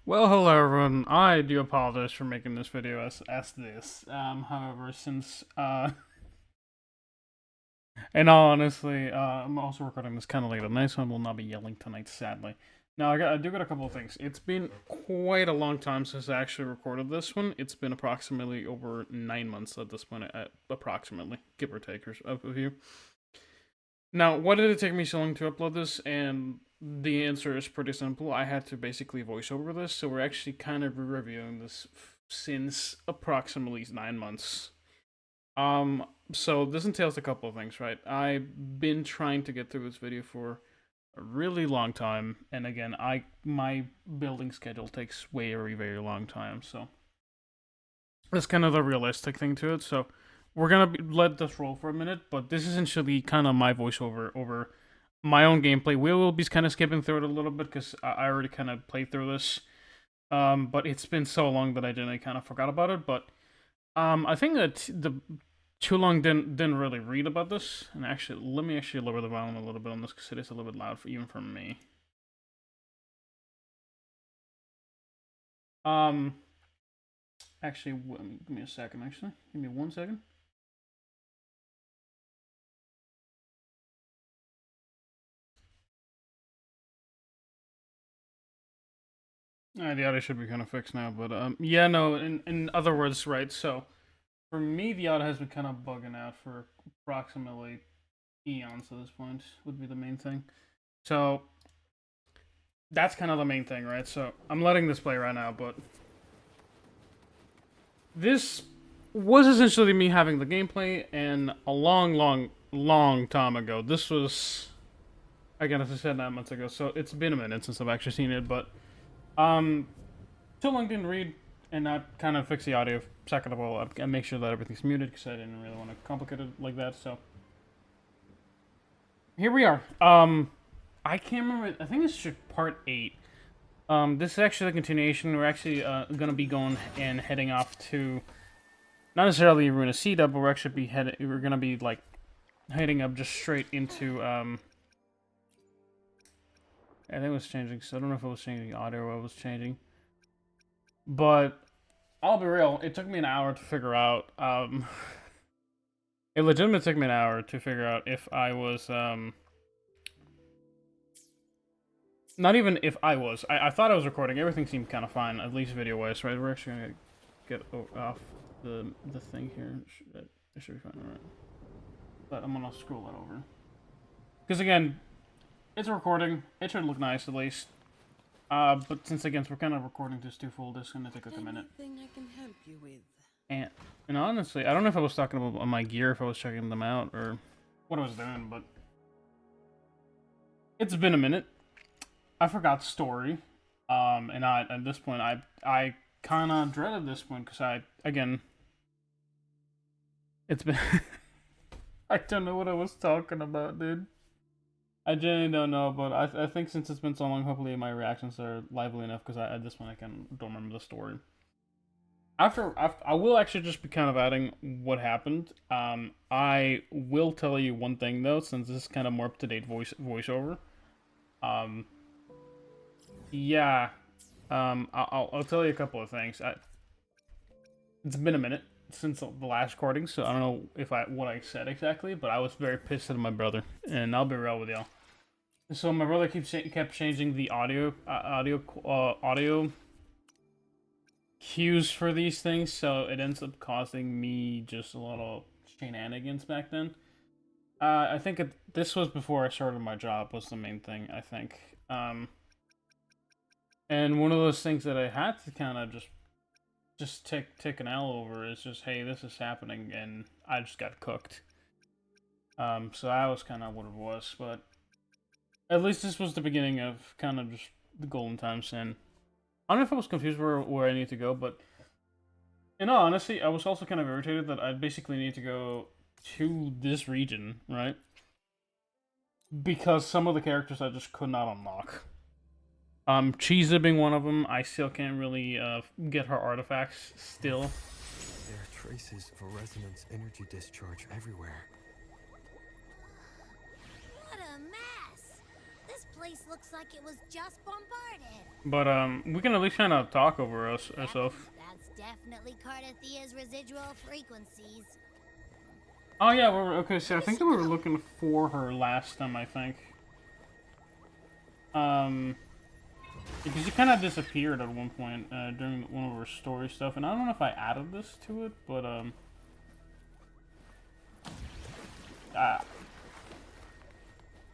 Well, hello everyone. I do apologize for making this video as this. However, since in all honestly, I'm also recording this kind of late at night, so I will not be yelling tonight, sadly. Now, I do got a couple of things. It's been quite a long time since I actually recorded this one. It's been approximately over 9 months at this point, approximately, give or take a few. Now, why did it take me so long to upload this? And the answer is pretty simple. I had to basically voice over this, so we're actually kind of reviewing this since approximately 9 months. So this entails a couple of things, right? I've been trying to get through this video for a really long time, and again, my building schedule takes very, very long time, so that's kind of the realistic thing to it. So we're gonna let this roll for a minute, but this is essentially kind of my voiceover over my own gameplay. We will be kind of skipping through it a little bit because I already kind of played through this. But it's been so long that I generally kind of forgot about it. But I think that the too long didn't really read about this. And actually, let me actually lower the volume a little bit on this because it is a little bit loud for even for me. Um, actually, give me a second. Actually, give me 1 second. The audio should be kind of fixed now, but yeah, no. In other words, right? So for me, the audio has been kind of bugging out for approximately eons at this point. Would be the main thing. So that's kind of the main thing, right? So I'm letting this play right now, but this was essentially me having the gameplay, and a long time ago. This was again, as I said, 9 months ago. So it's been a minute since I've actually seen it, but um, too long didn't read, and I kind of fix the audio. Second of all, I make sure that everything's muted because I didn't really want to complicate it like that. So here we are. I can't remember. I think this is part 8. This is actually the continuation. We're actually gonna be going and heading off to not necessarily Rinascita, but we're gonna be like heading up just straight into I think it was changing. So I don't know if it was changing the audio or what was changing, but I'll be real. It took me an hour to figure out. It legitimately took me an hour to figure out if I was not even if I was. I thought I was recording. Everything seemed kind of fine, at least video wise, right? We're actually gonna get off the thing here. It should be fine, alright. But I'm gonna scroll that over. Because again, it's a recording. It should look nice at least. But since again we're kind of recording this twofold, it's gonna take like a minute. Anything I can help you with? And honestly, I don't know if I was talking about my gear, if I was checking them out, or what I was doing, but it's been a minute. I forgot story. And at this point I kind of dreaded this one because again it's been I don't know what I was talking about, dude. I genuinely don't know, but I think since it's been so long, hopefully my reactions are lively enough because at this point I don't remember the story. After I will actually just be kind of adding what happened. I will tell you one thing though, since this is kind of more up to date voiceover. Um, yeah. I'll tell you a couple of things. It's been a minute since the last recording, so I don't know what I said exactly, but I was very pissed at my brother, and I'll be real with y'all. So my brother kept changing the audio cues for these things, so it ends up costing me just a little shenanigans back then. I think this was before I started my job was the main thing, I think. And one of those things that I had to kind of just take an L over is just, hey, this is happening, and I just got cooked. So that was kind of what it was, but at least this was the beginning of kind of just the golden times, and I don't know if I was confused where I need to go, but in all honesty, I was also kind of irritated that I basically need to go to this region, right? Because some of the characters I just could not unlock. Cheesa being one of them, I still can't really get her artifacts still. There are traces of a resonance energy discharge everywhere. What a mess! This place looks like it was just bombarded. But we can at least kind of talk over ourselves. That's definitely Cardathia's residual frequencies. Oh yeah, okay. So I think that we were looking for her last time. I think. Because she kind of disappeared at one point during one of her story stuff, and I don't know if I added this to it, but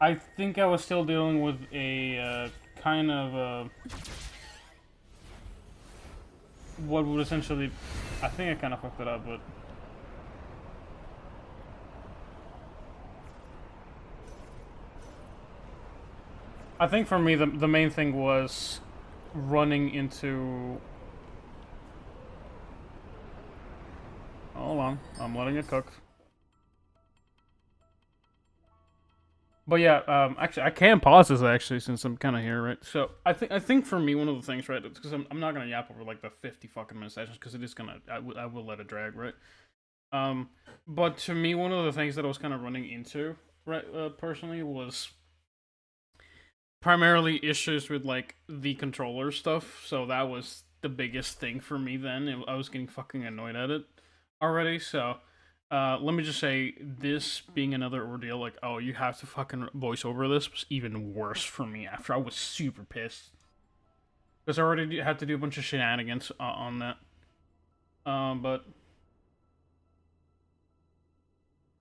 I think I was still dealing with a kind of what would essentially, I think I kind of fucked it up, but. I think for me, the main thing was running into... Hold on, I'm letting it cook. But yeah, actually, I can pause this actually since I'm kind of here, right? So I think for me, one of the things, right, because I'm not gonna yap over like the 50 fucking minute sessions because it is gonna I will let it drag, right? But to me, one of the things that I was kind of running into, right, personally, was primarily issues with like the controller stuff. So that was the biggest thing for me then. I was getting fucking annoyed at it already. So let me just say, this being another ordeal, like, oh, you have to fucking voice over this, was even worse for me after. I was super pissed because I already had to do a bunch of shenanigans on that. But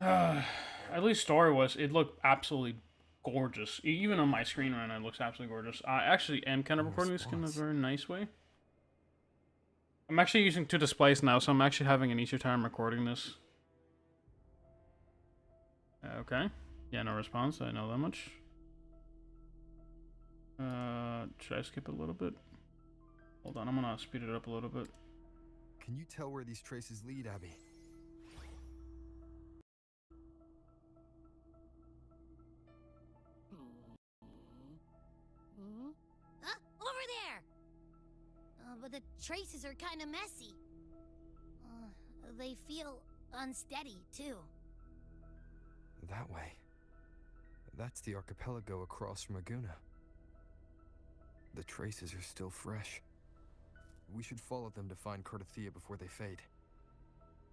at least story-wise, it looked absolutely gorgeous. Even on my screen right now, it looks absolutely gorgeous. I actually am kind of recording this in a very nice way. I'm actually using two displays now, so I'm actually having an easier time recording this. Okay. Yeah, no response. I know that much. Should I skip it a little bit? Hold on, I'm gonna speed it up a little bit. Can you tell where these traces lead, Abby? Over there! But the traces are kind of messy. They feel unsteady, too. That way. That's the archipelago across from Aguna. The traces are still fresh. We should follow them to find Cardathia before they fade.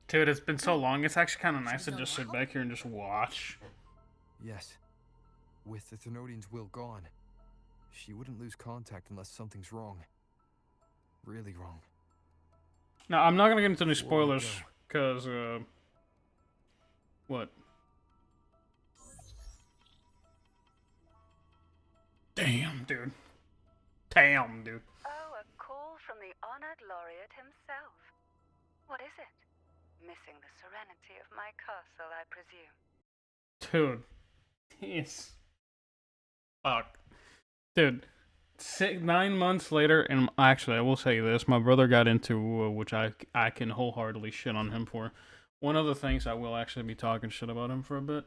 Dude, it's been so long, it's actually kind of nice to just sit back here and just watch. Yes. With the Thenodian's will gone, she wouldn't lose contact unless something's wrong. Really wrong. Now, I'm not gonna get into any spoilers, because, what? Damn, dude. Damn, dude. Oh, a call from the honored laureate himself. What is it? Missing the serenity of my castle, I presume. Dude. Yes. Fuck. Dude. 9 months later, and actually, I will say this, my brother got into, which I can wholeheartedly shit on him for. One of the things I will actually be talking shit about him for a bit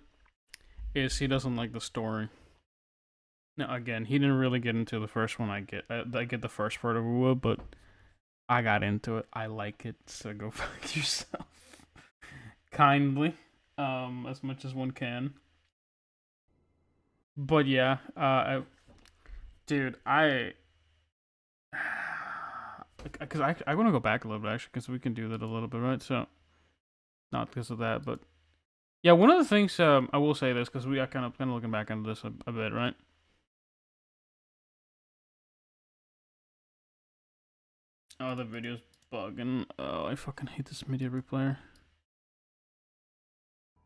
is he doesn't like the story. Now, again, he didn't really get into the first one. I get the first part of Ua, but I got into it. I like it, so go fuck yourself. Kindly, as much as one can. But yeah, dude, because I want to go back a little bit actually, because we can do that a little bit, right? So, not because of that, but yeah, one of the things I will say this because we are kind of looking back into this a bit, right? Oh, the video's bugging. Oh, I fucking hate this media replayer.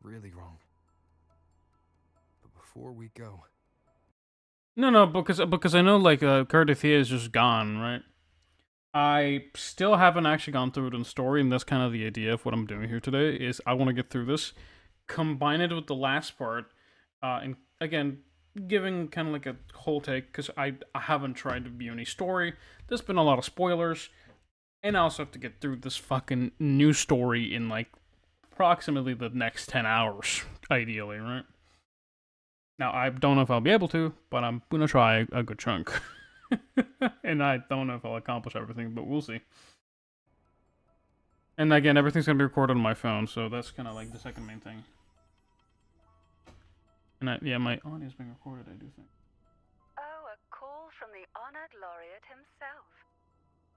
Really wrong. But before we go... No, because I know, like, Cardathia is just gone, right? I still haven't actually gone through it in story, and that's kind of the idea of what I'm doing here today, is I want to get through this, combine it with the last part, and, again, giving kind of like a whole take, because I haven't tried to view any story. There's been a lot of spoilers, and I also have to get through this fucking new story in, like, approximately the next 10 hours, ideally, right? Now, I don't know if I'll be able to, but I'm gonna try a good chunk. And I don't know if I'll accomplish everything, but we'll see. And again, everything's gonna be recorded on my phone, so that's kind of like the second main thing. And yeah, my audio's being recorded, I do think. Oh, honored laureate himself.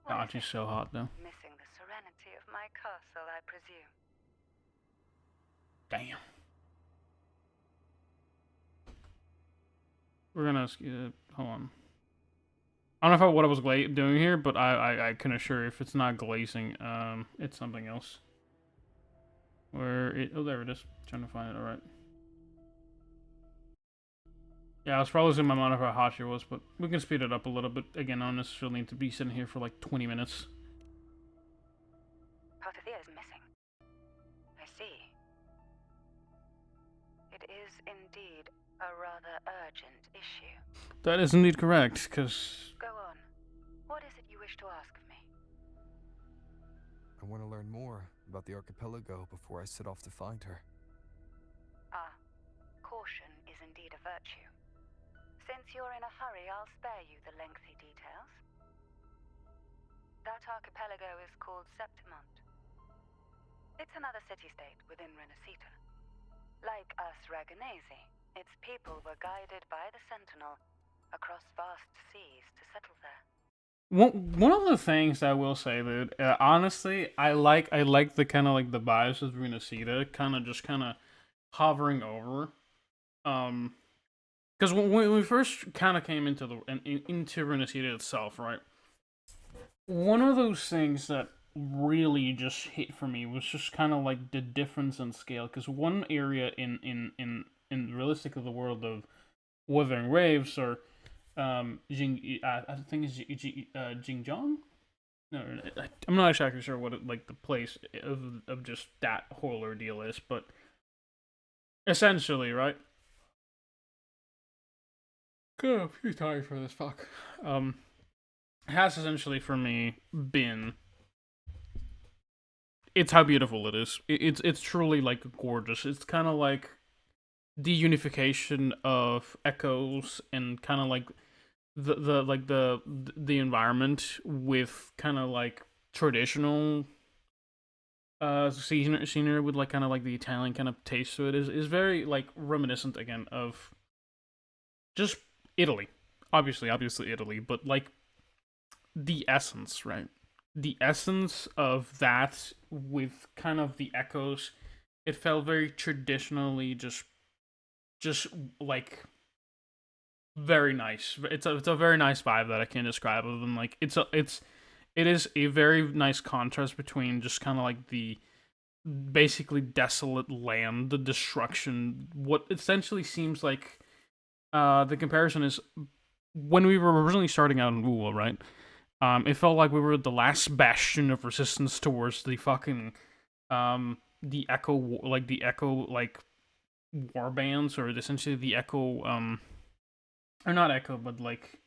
God, she's so hot though. Missing the serenity of my castle, I presume. Damn. We're gonna hold on. I don't know what I was doing here, but I can assure if it's not glazing, it's something else. Oh, there it is. Trying to find it. All right. Yeah, I was probably losing my mind of how hot she was, but we can speed it up a little bit. Again, I don't necessarily need to be sitting here for like 20 minutes. Parthethia is missing. I see. It is indeed a rather urgent issue. That is indeed correct, because... Go on. What is it you wish to ask of me? I want to learn more about the archipelago before I set off to find her. Ah, caution is indeed a virtue. Since you're in a hurry, I'll spare you the lengthy details. That archipelago is called Septimont. It's another city-state within Rinascita. Like us Raganese, its people were guided by the Sentinel across vast seas to settle there. One of the things I will say, dude, honestly, I like the kind of like the vibes of Rinascita, kind of hovering over, because when we first kind of came into into Rinascita itself, right? One of those things that really just hit for me was just kind of like the difference in scale, because one area in realistically the world of WutheringWaves or I think it's Xinjiang. No, I'm not exactly sure what the place of just that whole ordeal is, but essentially, right? God, I'm too tired for this. Fuck. Has essentially for me been. It's how beautiful it is. It's truly like gorgeous. It's kind of like the unification of echoes and kind of like the environment with kind of like traditional scenery with like kind of like the Italian kind of taste to it is very like reminiscent again of just Italy. Obviously Italy, but like the essence, right? The essence of that with kind of the echoes, it felt very traditionally just like very nice. It's a very nice vibe that I can't describe other than like it is a very nice contrast between just kind of like the basically desolate land, the destruction, what essentially seems like the comparison is when we were originally starting out in Ula, right? It felt like we were the last bastion of resistance towards the fucking the echo war bands, or essentially the echo or not echo, but like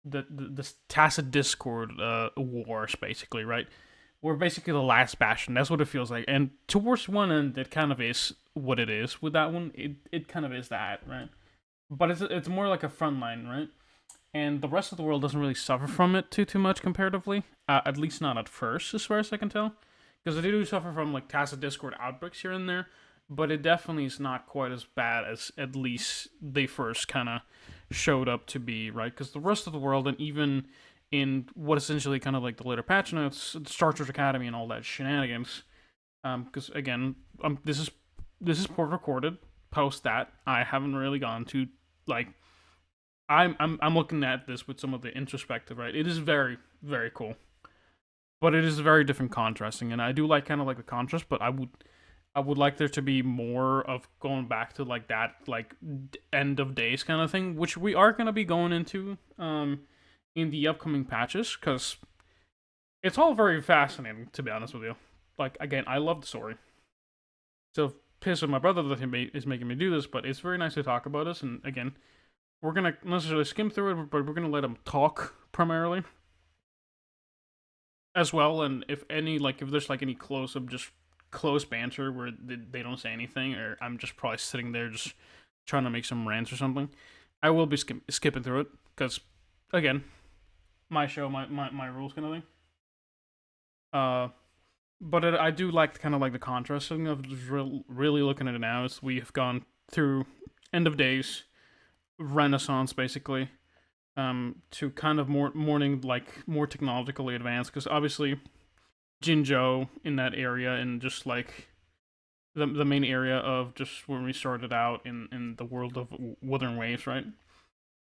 the tacit discord wars, basically, right? We're basically the last bastion. That's what it feels like. And towards one end, it kind of is what it is. With that one, it kind of is that, right? But it's more like a front line, right? And the rest of the world doesn't really suffer from it too much comparatively. At least not at first, as far as I can tell. Because they do suffer from like tacit discord outbreaks here and there, but it definitely is not quite as bad as at least they first kind of showed up to be, right? Because the rest of the world, and even in what essentially kind of like the later patch notes, Star Wars Academy and all that shenanigans, because again, this is port recorded post that. I haven't really gone to like. I'm looking at this with some of the introspective, right? It is very, very cool, but it is very different contrasting, and I do like kind of like the contrast, but I would like there to be more of going back to like that like end of days kind of thing, which we are going to be going into in the upcoming patches, because it's all very fascinating, to be honest with you. Like, again, I love the story. So pissed with my brother that he is making me do this, but it's very nice to talk about this, and again, we're going to necessarily skim through it, but we're going to let him talk primarily as well. And if there's like any close banter where they don't say anything, or I'm just probably sitting there just trying to make some rants or something, I will be skipping through it, because again, my show, my rules kind of thing. But I do like kind of like the contrasting of really looking at it now as we have gone through end of days, Renaissance, basically. to kind of more technologically advanced, because obviously Jinzhou in that area, and just like the main area of just when we started out in the world of WutheringWaves, right?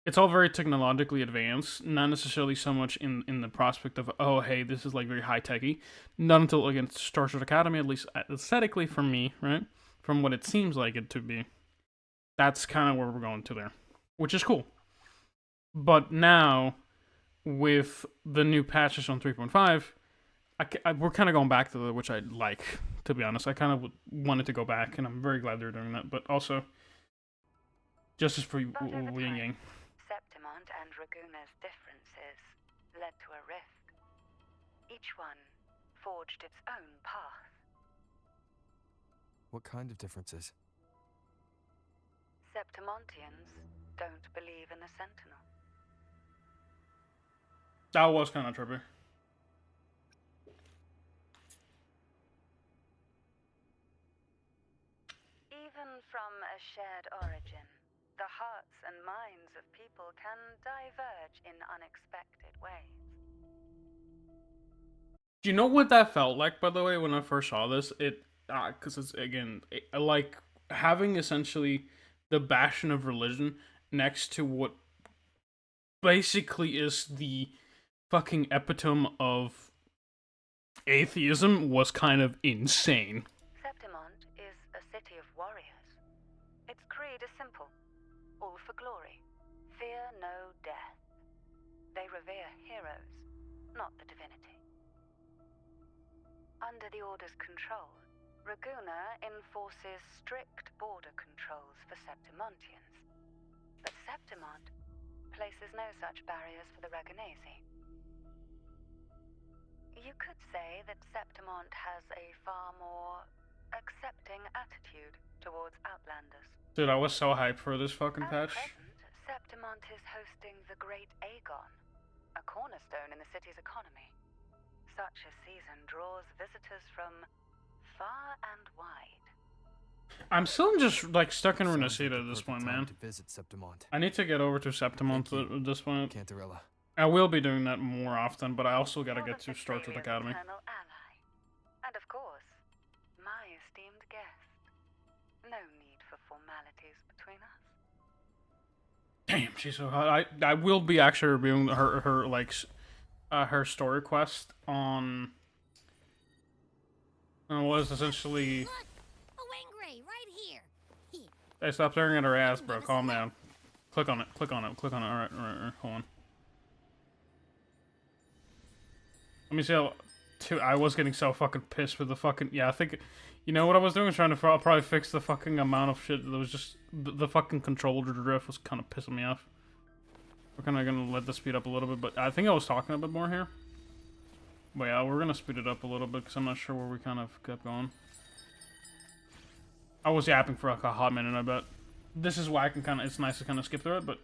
It's all very technologically advanced, not necessarily so much in the prospect of, oh, hey, this is like very high techy. Not until, again, Star Trek Academy, at least aesthetically for me, right? From what it seems like it to be. That's kind of where we're going to there, which is cool. But now, with the new patches on 3.5, we're kind of going back to which I like, to be honest. I kind of wanted to go back, and I'm very glad they're doing that. But also, justice for Ying Yang. Septimont and Raguna's differences led to a rift. Each one forged its own path. What kind of differences? Septimontians don't believe in the Sentinel. That was kind of trippy. Even from a shared origin, the hearts and minds of people can diverge in unexpected ways. Do you know what that felt like, by the way, when I first saw this? Because it's, again, like having essentially the bastion of religion next to what basically is the fucking epitome of atheism was kind of insane. Septimont is a city of warriors. Its creed is simple. All for glory. Fear no death. They revere heroes, not the divinity. Under the Order's control, Raguna enforces strict border controls for Septimontians. But Septimont places no such barriers for the Ragunesi. You could say that Septimont has a far more accepting attitude towards Outlanders. Dude, I was so hyped for this fucking At patch. present, Septimont is hosting the Great Aegon, a cornerstone in the city's economy. Such a season draws visitors from far and wide. I'm still just like stuck in Sounds Rinascita like at the this perfect point, time man. to visit Septimont. I need to get over to Septimont Thank you, at this point. Cantarella. I will be doing that more often, but I also gotta You're get the to Star Trek Fisalias' Academy. eternal ally. And of course, my esteemed guest. No need for formalities between us. Damn, she's so hot. I will be actually reviewing her story quest on what is essentially. Look! A Wangray right here! Hey, stop staring at her ass, bro. Calm down. Click on it. Click on it. Click on it. All right. Hold on. Let me see how. Dude, I was getting so fucking pissed with the fucking. Yeah, I think. You know what I was doing? Trying to probably fix the fucking amount of shit that was just. The fucking controller drift was kind of pissing me off. We're kind of gonna let this speed up a little bit, but I think I was talking a bit more here. But yeah, we're gonna speed it up a little bit because I'm not sure where we kind of kept going. I was yapping for like a hot minute, I bet. This is why I can kind of. It's nice to kind of skip through it, but.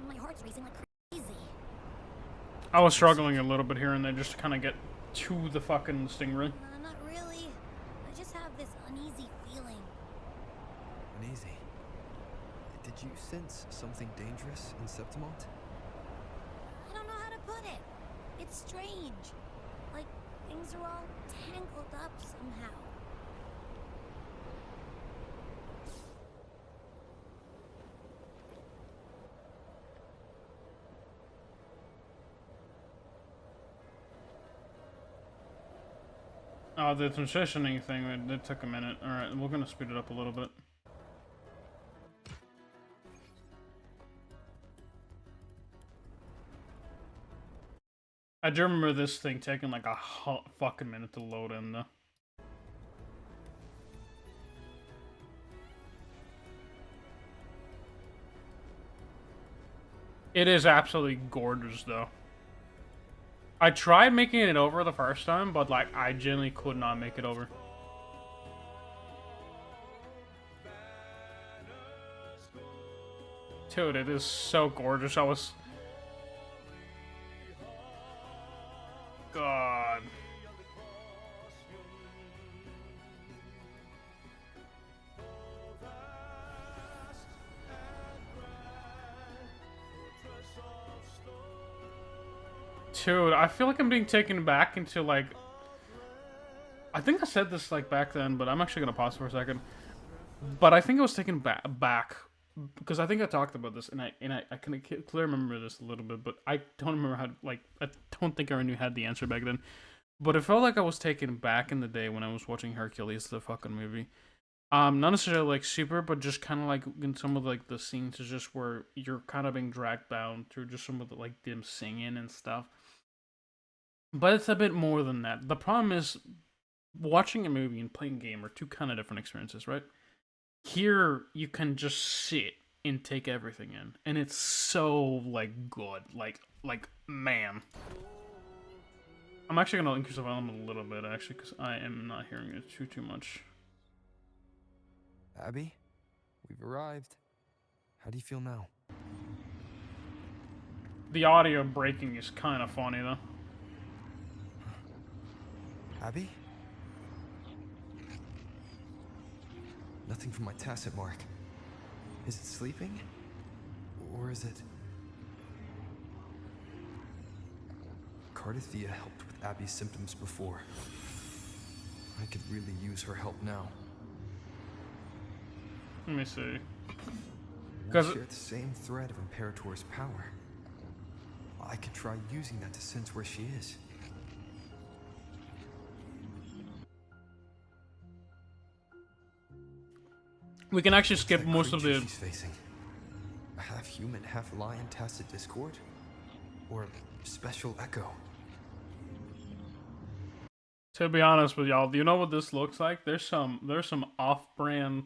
My heart's racing like crazy. I was struggling a little bit here and there just to kind of get to the fucking stingray. Not really. I just have this uneasy feeling. Uneasy. Did you sense something dangerous in Septimont? I don't know how to put it. It's strange. Like things are all tangled up somehow. Oh, the transitioning thing, it took a minute. Alright, we're gonna speed it up a little bit. I do remember this thing taking like a hot fucking minute to load in, though. It is absolutely gorgeous, though. I tried making it over the first time, but like I genuinely could not make it over. Dude, it is so gorgeous. I was... God. Dude, I feel like I'm being taken back into like. I think I said this like back then, but I'm actually gonna pause for a second. But I think I was taken back because I think I talked about this, and I can clearly remember this a little bit, but I don't remember how. Like, I don't think I knew had the answer back then. But it felt like I was taken back in the day when I was watching Hercules, the fucking movie. Not necessarily like super, but just kind of like in some of like the scenes is just where you're kind of being dragged down through just some of the like them singing and stuff. But it's a bit more than that. The problem is watching a movie and playing a game are two kind of different experiences, right? Here you can just sit and take everything in, and it's so like good, like man. I'm actually gonna increase the volume a little bit actually, because I am not hearing it too much. Abby, we've arrived. How do you feel now? The audio breaking is kind of funny though. Abby? Nothing from my tacit mark. Is it sleeping? Or is it... Cardathia helped with Abby's symptoms before. I could really use her help now. Let me see. We share the same thread of Imperator's power. I could try using that to sense where she is. We can actually skip That most of the. she's facing. Half human, half lion, tacit discord, or special echo. To be honest with y'all, do you know what this looks like? There's some off-brand.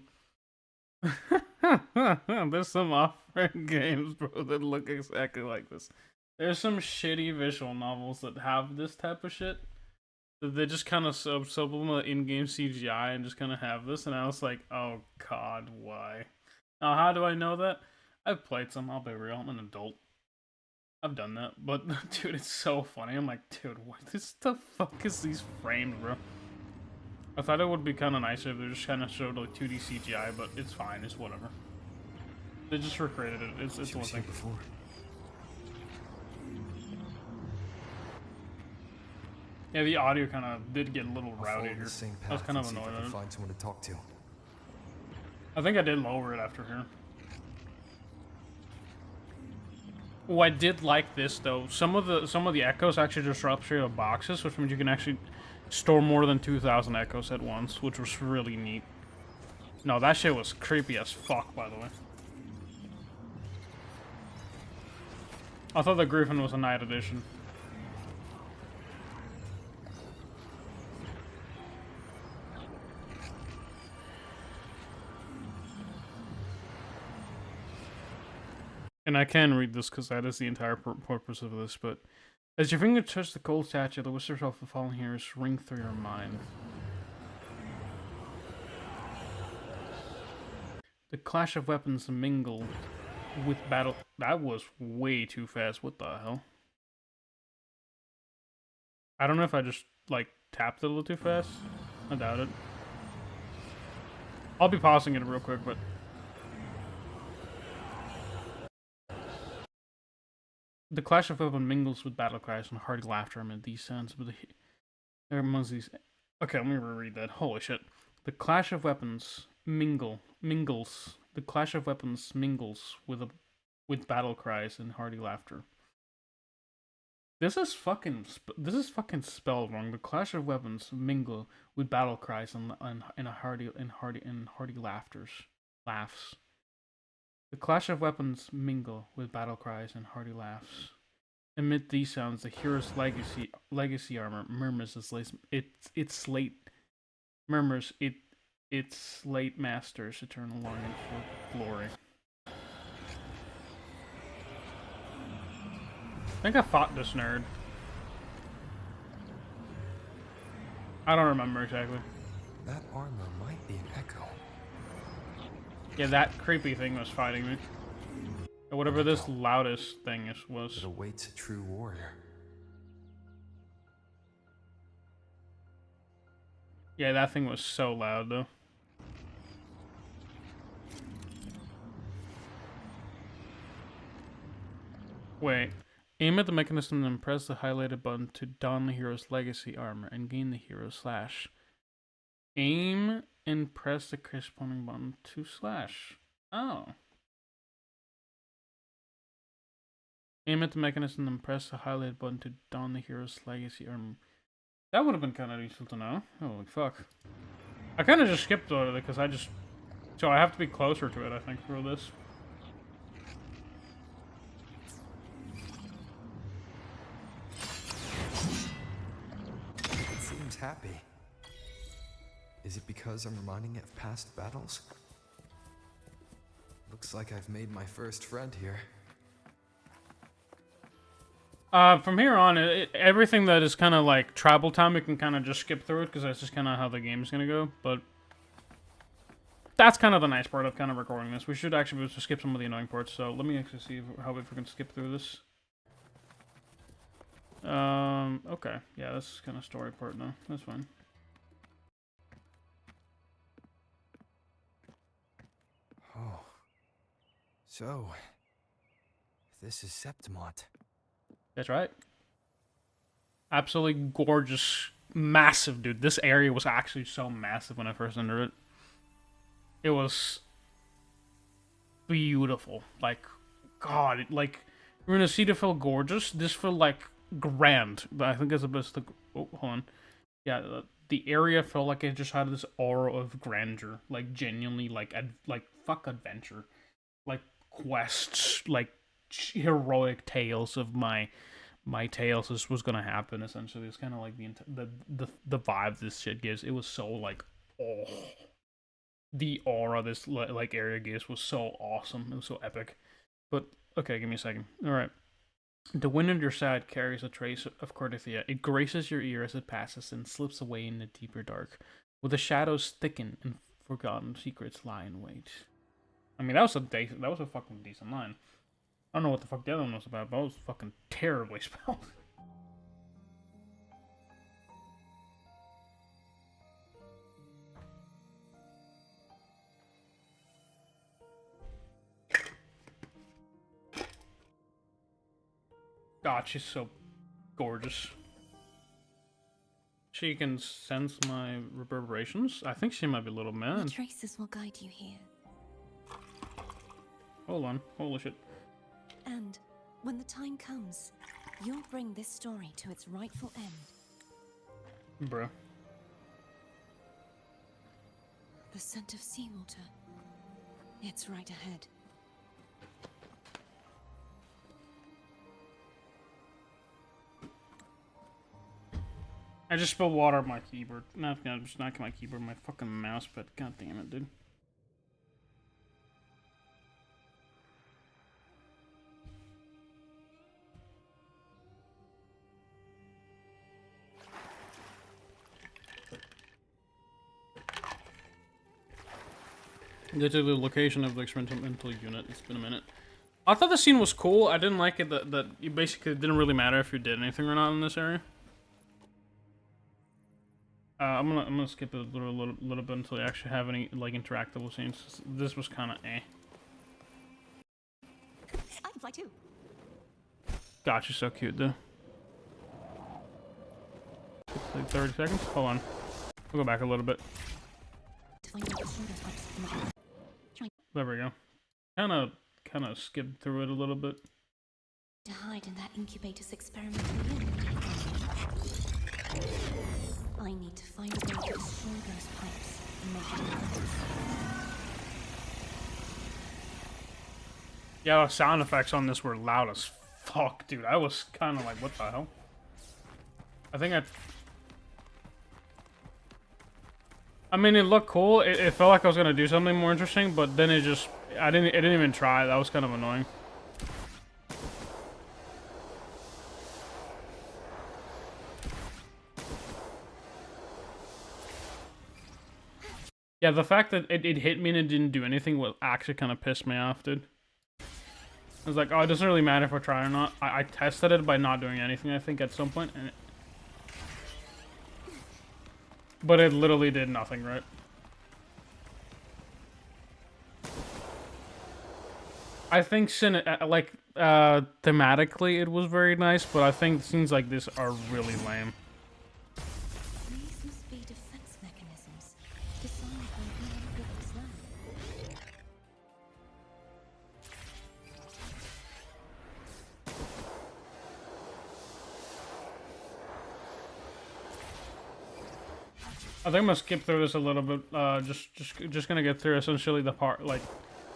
There's some off-brand games, bro, that look exactly like this. There's some shitty visual novels that have this type of shit. They just kind of supplement in-game CGI and just kind of have this, and I was like, oh god, why? Now, how do I know that? I've played some, I'll be real, I'm an adult. I've done that, but dude, it's so funny. I'm like, dude, what the fuck is these frames, bro? I thought it would be kind of nicer if they just kind of showed like 2D CGI, but it's fine, it's whatever. They just recreated it, it's one thing. Before. Yeah, the audio kind of did get a little rowdy here. I was kind of annoyed at it. Find someone to talk to. I think I did lower it after here. Oh, I did like this though. Some of the echoes actually just drop straight out of boxes, which means you can actually store more than 2,000 echoes at once, which was really neat. No, that shit was creepy as fuck, by the way. I thought the Griffin was a night edition. And I can read this because that is the entire purpose of this, but as your finger touches the cold statue, the whispers of the fallen heroes ring through your mind. The clash of weapons mingle with battle. That was way too fast. What the hell? I don't know if I just, like, tapped it a little too fast. I doubt it. I'll be pausing it real quick, but... The clash of weapons mingles with battle cries and hearty laughter amid these sounds. Amongst these... Okay, let me reread that. Holy shit. The clash of weapons mingles. The clash of weapons mingles with battle cries and hearty laughter. This is fucking spelled wrong. The clash of weapons mingle with battle cries and hearty laughs. The clash of weapons mingle with battle cries and hearty laughs. Amid these sounds, the hero's legacy armor murmurs its late master's eternal longing for glory. I think I fought this nerd. I don't remember exactly. That armor might be an echo. Yeah, that creepy thing was fighting me. Or whatever this loudest thing was. It awaits a true warrior. Yeah, that thing was so loud though. Wait. Aim at the mechanism and press the highlighted button to don the hero's legacy armor and gain the hero slash. Aim and press the corresponding button to slash. Oh. Aim at the mechanism and press the highlighted button to don the hero's legacy armor. That would have been kind of useful to know. Holy fuck. I kind of just skipped over it because I just... So I have to be closer to it, I think, for this. It seems happy. Is it because I'm reminding it of past battles? Looks like I've made my first friend here. From here on, everything that is kind of like travel time, we can kind of just skip through it because that's just kind of how the game's gonna go. But that's kind of the nice part of kind of recording this. We should actually be able to skip some of the annoying parts. So let me actually see if we can skip through this. Okay, yeah, this is kind of story part now. That's fine. Oh, so this is Septimont. That's right. Absolutely gorgeous, massive, dude. This area was actually so massive when I first entered it. It was beautiful. Like, God, like, Rinascita felt gorgeous. This felt like grand. But I think that's the best. Oh, hold on. Yeah, the area felt like it just had this aura of grandeur. Like, genuinely, like fuck adventure. Like, quests, like, heroic tales of my tales. This was gonna happen, essentially. It's kind of like the vibe this shit gives. It was so, like, oh. The aura this like area gives was so awesome. It was so epic. But okay, give me a second. All right. The wind at your side carries a trace of Cordelia. It graces your ear as it passes and slips away in the deeper dark, where the shadows thicken and forgotten secrets lie in wait. I mean, that was a fucking decent line. I don't know what the fuck the other one was about, but it was fucking terribly spelled. God, she's so gorgeous. She can sense my reverberations. I think she might be a little The mad. traces will guide you here. Hold on. Holy shit. And when the time comes, you'll bring this story to its rightful end. Bruh. The scent of seawater. It's right ahead. I just spilled water on my keyboard. Not my keyboard, my fucking mouse, but god damn it, dude. Get to the location of the experimental unit. It's been a minute. I thought the scene was cool. I didn't like it that you basically didn't really matter if you did anything or not in this area. I'm gonna skip it a little bit until you actually have any like interactable scenes. This was kind of eh. I can fly too. God, she's so cute, though. Like 30 seconds. Hold on. We'll go back a little bit. There we go. Kind of skipped through it a little bit. To hide in that incubator's experimental unit. I need to find a way to destroy those pipes and make it happen. Yeah, the sound effects on this were loud as fuck, dude. I was kind of like, what the hell? I mean, it looked cool. It felt like I was gonna do something more interesting, but then it didn't even try. That was kind of annoying. Yeah, the fact that it hit me and it didn't do anything was actually kind of pissed me off, dude. I was like, oh, it doesn't really matter if I try or not. I tested it by not doing anything, I think, at some point, and but it literally did nothing, right? I think thematically it was very nice, but I think scenes like this are really lame. These must be defense mechanisms designed by the owner of this land. I think I'm gonna skip through this a little bit. Just gonna get through essentially the part. Like,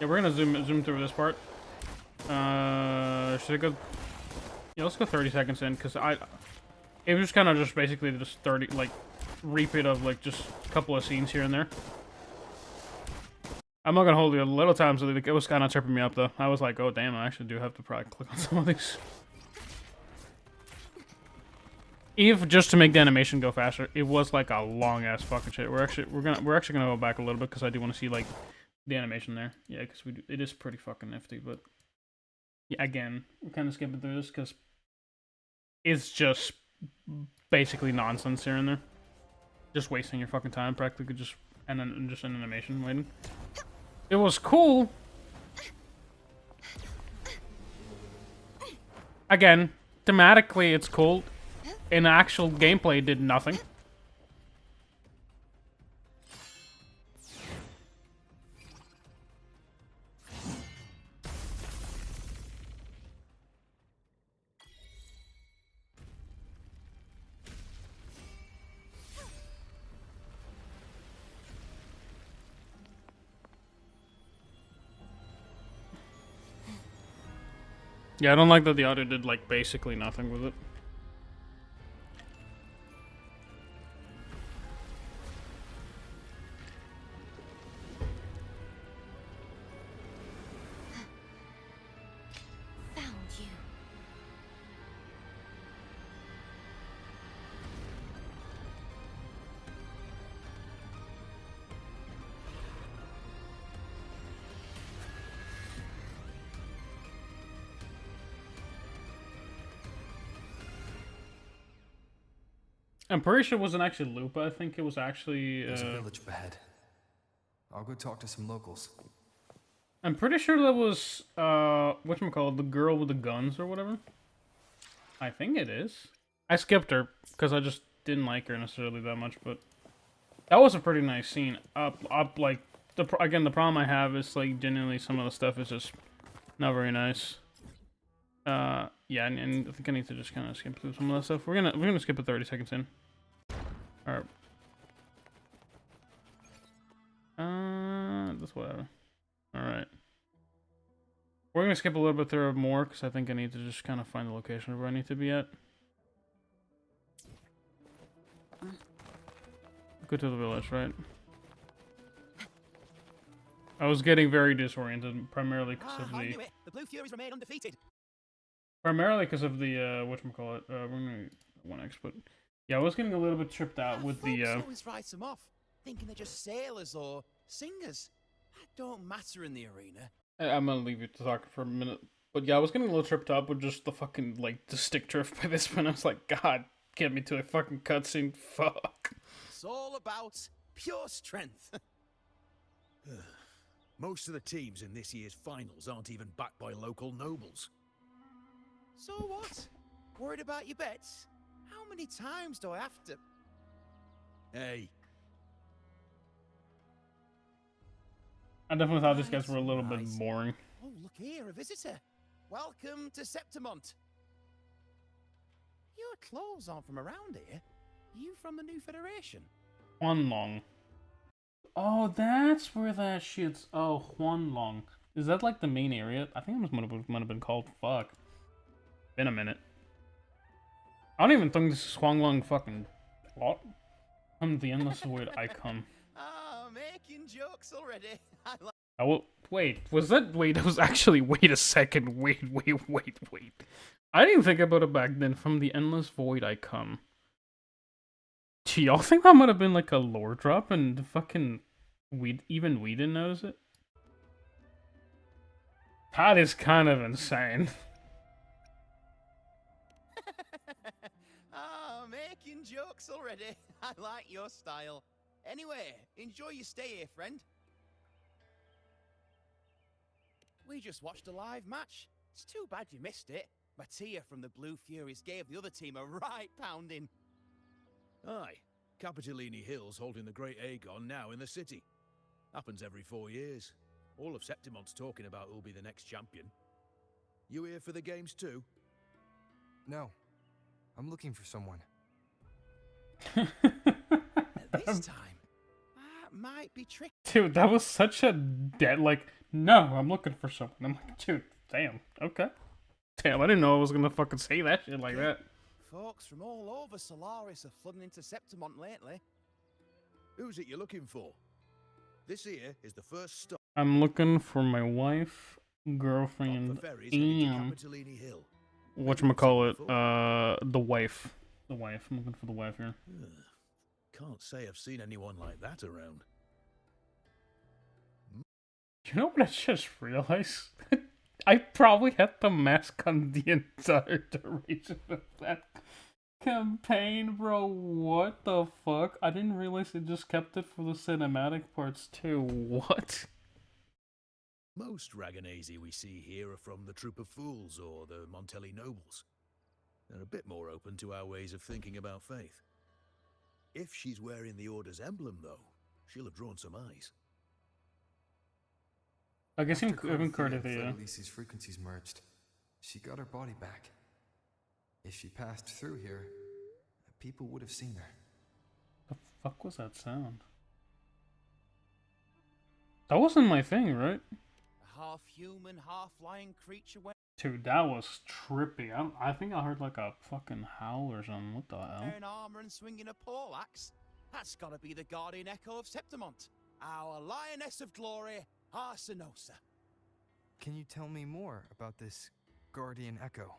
yeah, we're gonna zoom through this part. Should I go? Yeah, let's go 30 seconds in, because it was just kind of just basically just 30, like, repeat of, like, just a couple of scenes here and there. I'm not gonna hold you a little time, so it was kind of tripping me up, though. I was like, oh, damn, I actually do have to probably click on some of these. If just to make the animation go faster, it was like a long-ass fucking shit. We're actually gonna go back a little bit, because I do want to see, like, the animation there. Yeah, because it is pretty fucking nifty, but... Yeah, again, we're kind of skipping through this because it's just basically nonsense here and there. Just wasting your fucking time, practically just and then just an animation waiting. It was cool. Again, thematically it's cool. In actual gameplay, it did nothing. Yeah, I don't like that the audio did, like, basically nothing with it. Found you. I'm pretty sure it wasn't actually Lupa. I think it was actually. There's a village ahead. I'll go talk to some locals. I'm pretty sure that was whatchamacallit, the girl with the guns or whatever. I think it is. I skipped her because I just didn't like her necessarily that much, but that was a pretty nice scene. Like again, the problem I have is like genuinely some of the stuff is just not very nice. Yeah, and I think I need to just kind of skip through some of that stuff. We're gonna skip it 30 seconds in. All right. That's whatever. All right. We're gonna skip a little bit through more because I think I need to just kind of find the location of where I need to be at. Go to the village, right? I was getting very disoriented, primarily because of the Blue Furies remain undefeated. Primarily because of the whatchamacallit, we're gonna 1x, but yeah, I was getting a little bit tripped out with the always write them off, thinking they're just sailors or singers. That don't matter in the arena. I'm gonna leave you to talk for a minute, but yeah, I was getting a little tripped up with just the fucking like the stick drift by this point. I was like, God, get me to a fucking cutscene. Fuck. It's all about pure strength. Most of the teams in this year's finals aren't even backed by local nobles. So what? Worried about your bets? How many times do I have to... Hey, I definitely thought these guys were a little bit Nice. boring. Oh, look here, a visitor. Welcome to Septimont. Your clothes aren't from around here. You from the new Federation? Huanlong. Oh, that's where that shit's. Oh, Huanlong. Is that like the main area? I think it might have been called. Fuck. Been a minute. I don't even think this is Huanglong fucking plot. I'm the endless void icon. Ah, making jokes already. I like... Oh, wait. Was that? Wait, that was actually. Wait a second. Wait. I didn't even think about it back then. From the endless void I come. Do y'all think that might have been like a lore drop and the fucking we didn't notice it? That is kind of insane. Ah, making jokes already. I like your style. Anyway, enjoy your stay here, friend. We just watched a live match. It's too bad you missed it. Mattia from the Blue Furies gave the other team a right pounding. Aye, Capitolini Hill's holding the Great Aegon now in the city. Happens every 4 years. All of Septimont's talking about who'll be the next champion. You here for the games too? No. I'm looking for someone. This time, that might be tricky. Dude, that was such a dead, like, no, I'm looking for someone. I'm like, dude, damn, okay. Damn, I didn't know I was gonna fucking say that shit like that. Folks from all over Solaris are flooding into Septimont lately. Who's it you're looking for? This here is the first stop I'm looking for my wife, on girlfriend, the ferries heading to and Capitolini Hill. whatchamacallit, the wife. The wife. I'm looking for the wife here. Ugh, can't say I've seen anyone like that around. You know what I just realized? I probably had the mask on the entire duration of that campaign, bro. What the fuck? I didn't realize it just kept it for the cinematic parts too. What? Most Raganesi we see here are from the Troop of Fools or the Montelli Nobles. They're a bit more open to our ways of thinking about faith. If she's wearing the Order's emblem, though, she'll have drawn some eyes. I guess After even Carthia and Carthia. Fleurdelys' frequencies merged, she got her body back. If she passed through here, people would have seen her. The fuck was that sound? That wasn't my thing, right? A half-human, half-lion creature went Dude, that was trippy. I think I heard like a fucking howl or something. What the hell? wearing armor and swinging a poleaxe. That's gotta be the guardian echo of Septimont. Our lioness of glory, Arsinosa. Can you tell me more about this Guardian Echo?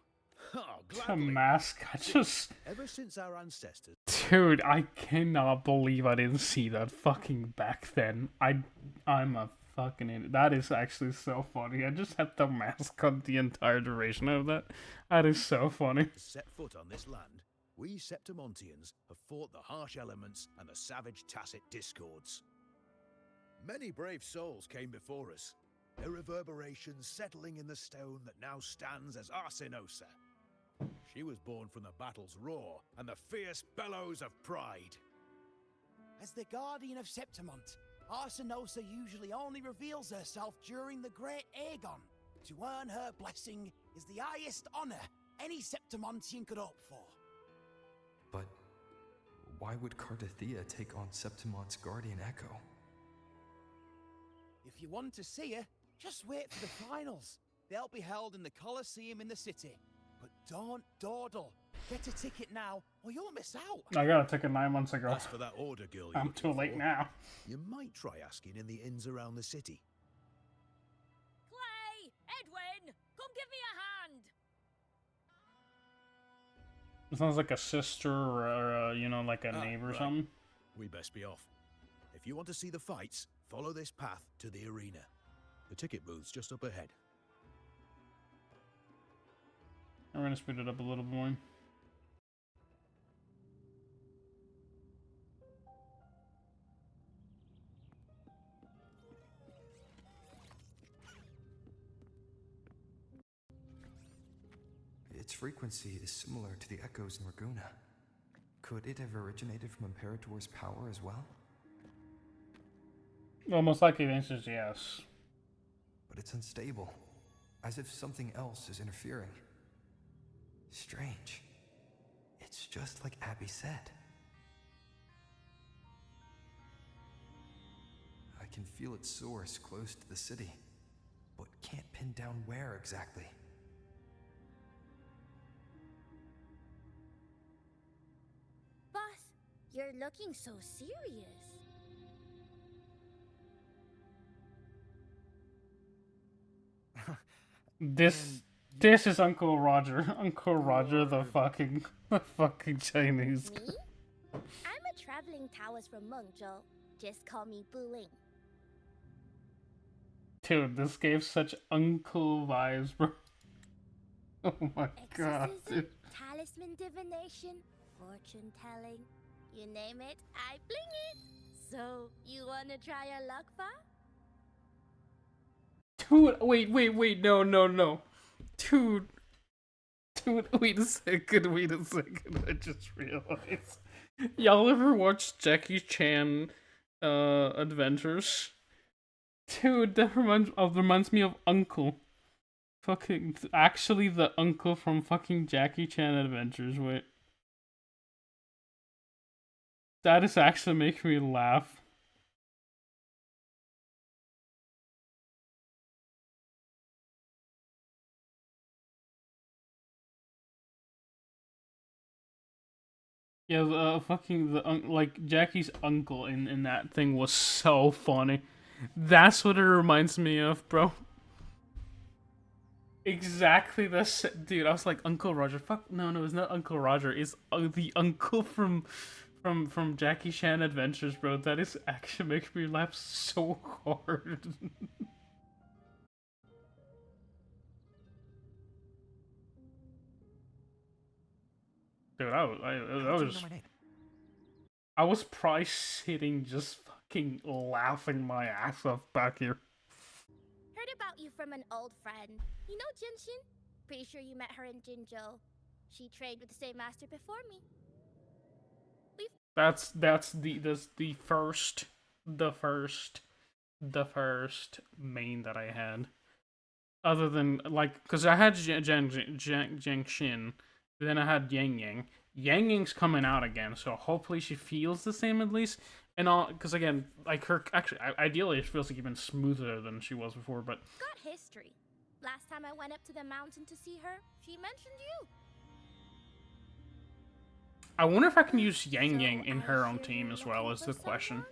Oh, The gladly. mask. I just. Ever since our ancestors Dude, I cannot believe I didn't see that fucking back then. I'm a fucking idiot. That is actually so funny. I just had the mask on the entire duration of that. That is so funny. set foot on this land, we Septimontians have fought the harsh elements and the savage tacit discords. Many brave souls came before us, their reverberations settling in the stone that now stands as Arsinosa. She was born from the battle's roar and the fierce bellows of pride. As the guardian of Septimont, Arsinosa usually only reveals herself during the Great Aegon. To earn her blessing is the highest honor any Septimontian could hope for. But why would Carthia take on Septimont's Guardian Echo? If you want to see her, just wait for the finals. They'll be held in the Colosseum in the city. But don't dawdle. Get a ticket now, or you'll miss out. I got a ticket 9 months ago. As for that order girl you're I'm looking too late for, now. You might try asking in the inns around the city. Clay! Edwin! Come give me a hand! It sounds like a sister or you know, like a neighbor or right. something. We best be off. If you want to see the fights, follow this path to the arena. The ticket booth's just up ahead. I'm gonna speed it up a little bit more. Its frequency is similar to the echoes in Raguna. Could it have originated from Imperator's power as well? Well, most likely the answer is yes. But it's unstable, as if something else is interfering. Strange. It's just like Abby said. I can feel its source close to the city, but can't pin down where exactly. Boss, you're looking so serious. This is Uncle Roger. Uncle Roger, the fucking Chinese. Me? I'm a traveling Taoist from Mengzhou. Just call me Buling. Dude, this gave such uncle vibes, bro. Oh my god, Exorcism, dude. talisman divination, fortune telling. You name it, I bling it. So, you wanna try your luck, Fa? Dude, wait, no. Dude, wait a second. I just realized. Y'all ever watched Jackie Chan Adventures? Dude, that reminds me of Uncle. Fucking, actually the uncle from fucking Jackie Chan Adventures, wait. That is actually making me laugh. Yeah, like Jackie's uncle in that thing was so funny. That's what it reminds me of, bro. Exactly this, dude. I was like Uncle Roger. Fuck no, it's not Uncle Roger. It's the uncle from Jackie Chan Adventures, bro. That is actually making me laugh so hard. Dude, I was probably sitting just fucking laughing my ass off back here. Heard about you from an old friend. You know Jinshin? Pretty sure you met her in Jinzhou. She trained with the same master before me. That's the first main that I had. Other than like, because I had Jiangxin, then I had Yang Yang. Yang Yang's coming out again, so hopefully she feels the same at least. And all, because again, like her, actually, ideally it feels like even smoother than she was before. But got history. Last time I went up to the mountain to see her, she mentioned you. I wonder if I can use Yang Yang in her own team as well, is the question.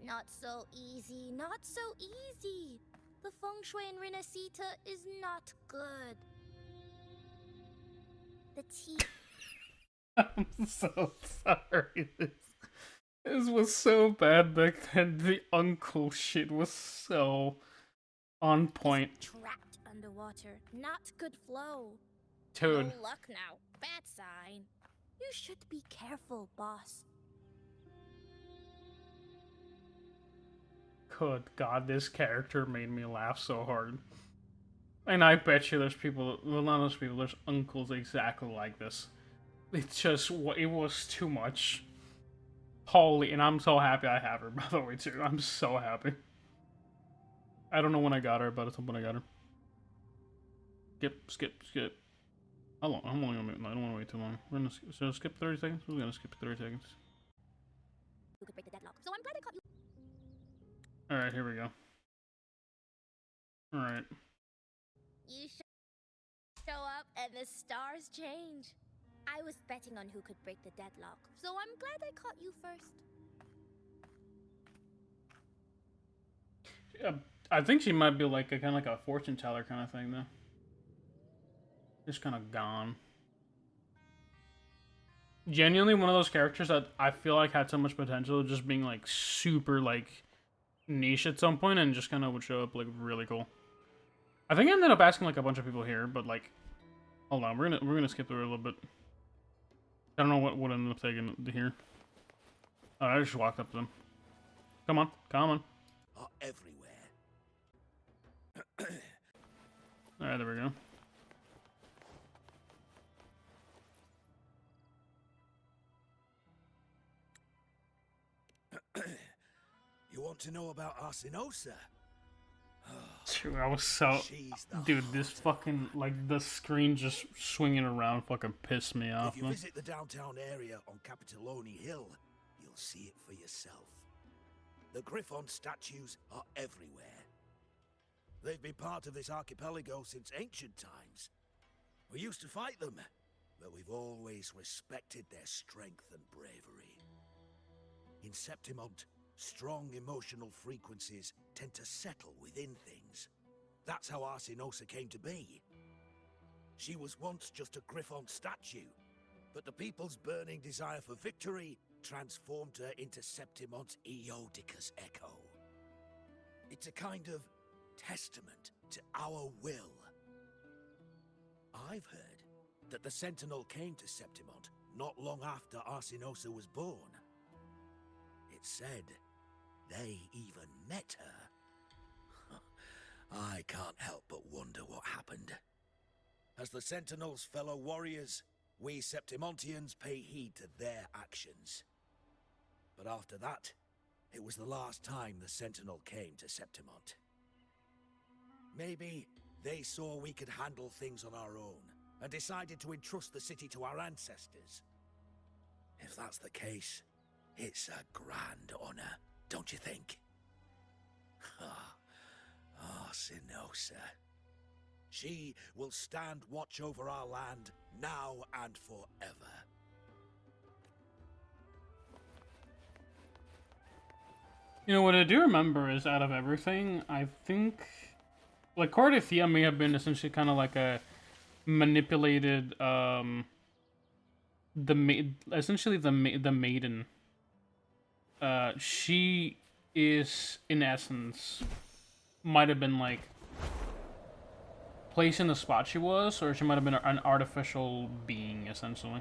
Not so easy, not so easy. The feng shui in Rinascita is not good. The tea. I'm so sorry. This was so bad back then. The uncle shit was so on point. Trapped underwater, not good flow. Dude. No luck now. Bad sign. You should be careful, boss. Good God, this character made me laugh so hard. And I bet you there's people, well, not those people, there's uncles exactly like this. It's just, it was too much. Holy, and I'm so happy I have her, by the way, too. I'm so happy. I don't know when I got her, but it's when I got her. Skip. How long? I'm only gonna wait. No, I don't want to wait too long. We're gonna skip 30 seconds? We're gonna skip 30 seconds. You could break the deadlock, so I'm glad I caught you. Alright, here we go. Alright. You show up and the stars change. I was betting on who could break the deadlock, so I'm glad I caught you first. Yeah, I think she might be like a kind of like a fortune teller kind of thing, though. Just kind of gone. Genuinely one of those characters that I feel like had so much potential, just being like super like niche at some point, and just kind of would show up like really cool. I think I ended up asking like a bunch of people here, but like, hold on, we're gonna skip through a little bit. I don't know what ended up taking here. Oh, I just walked up to them. Come on. Are everywhere. Alright, there we go. You want to know about Arsinosa? Dude, I was so... Dude, this fucking... Like, the screen just swinging around fucking pissed me off, If you man. visit the downtown area on Capitoloni Hill, you'll see it for yourself. The Griffon statues are everywhere. They've been part of this archipelago since ancient times. We used to fight them, but we've always respected their strength and bravery. In Septimont, strong emotional frequencies tend to settle within things. That's how Arsinosa came to be. She was once just a Griffon statue, but the people's burning desire for victory transformed her into Septimont's Eodicus echo. It's a kind of testament to our will. I've heard that the Sentinel came to Septimont not long after Arsinosa was born. It's said they even met her. I can't help but wonder what happened. As the Sentinel's fellow warriors, we Septimontians pay heed to their actions. But after that, it was the last time the Sentinel came to Septimont. Maybe they saw we could handle things on our own and decided to entrust the city to our ancestors. If that's the case, it's a grand honor, don't you think? Sinosa. She will stand watch over our land now and forever. You know, what I do remember is, out of everything, I think, like, Cordithia may have been essentially kind of like a manipulated, essentially the maiden. She is, in essence, might have been, like, placed in the spot she was, or she might have been an artificial being, essentially.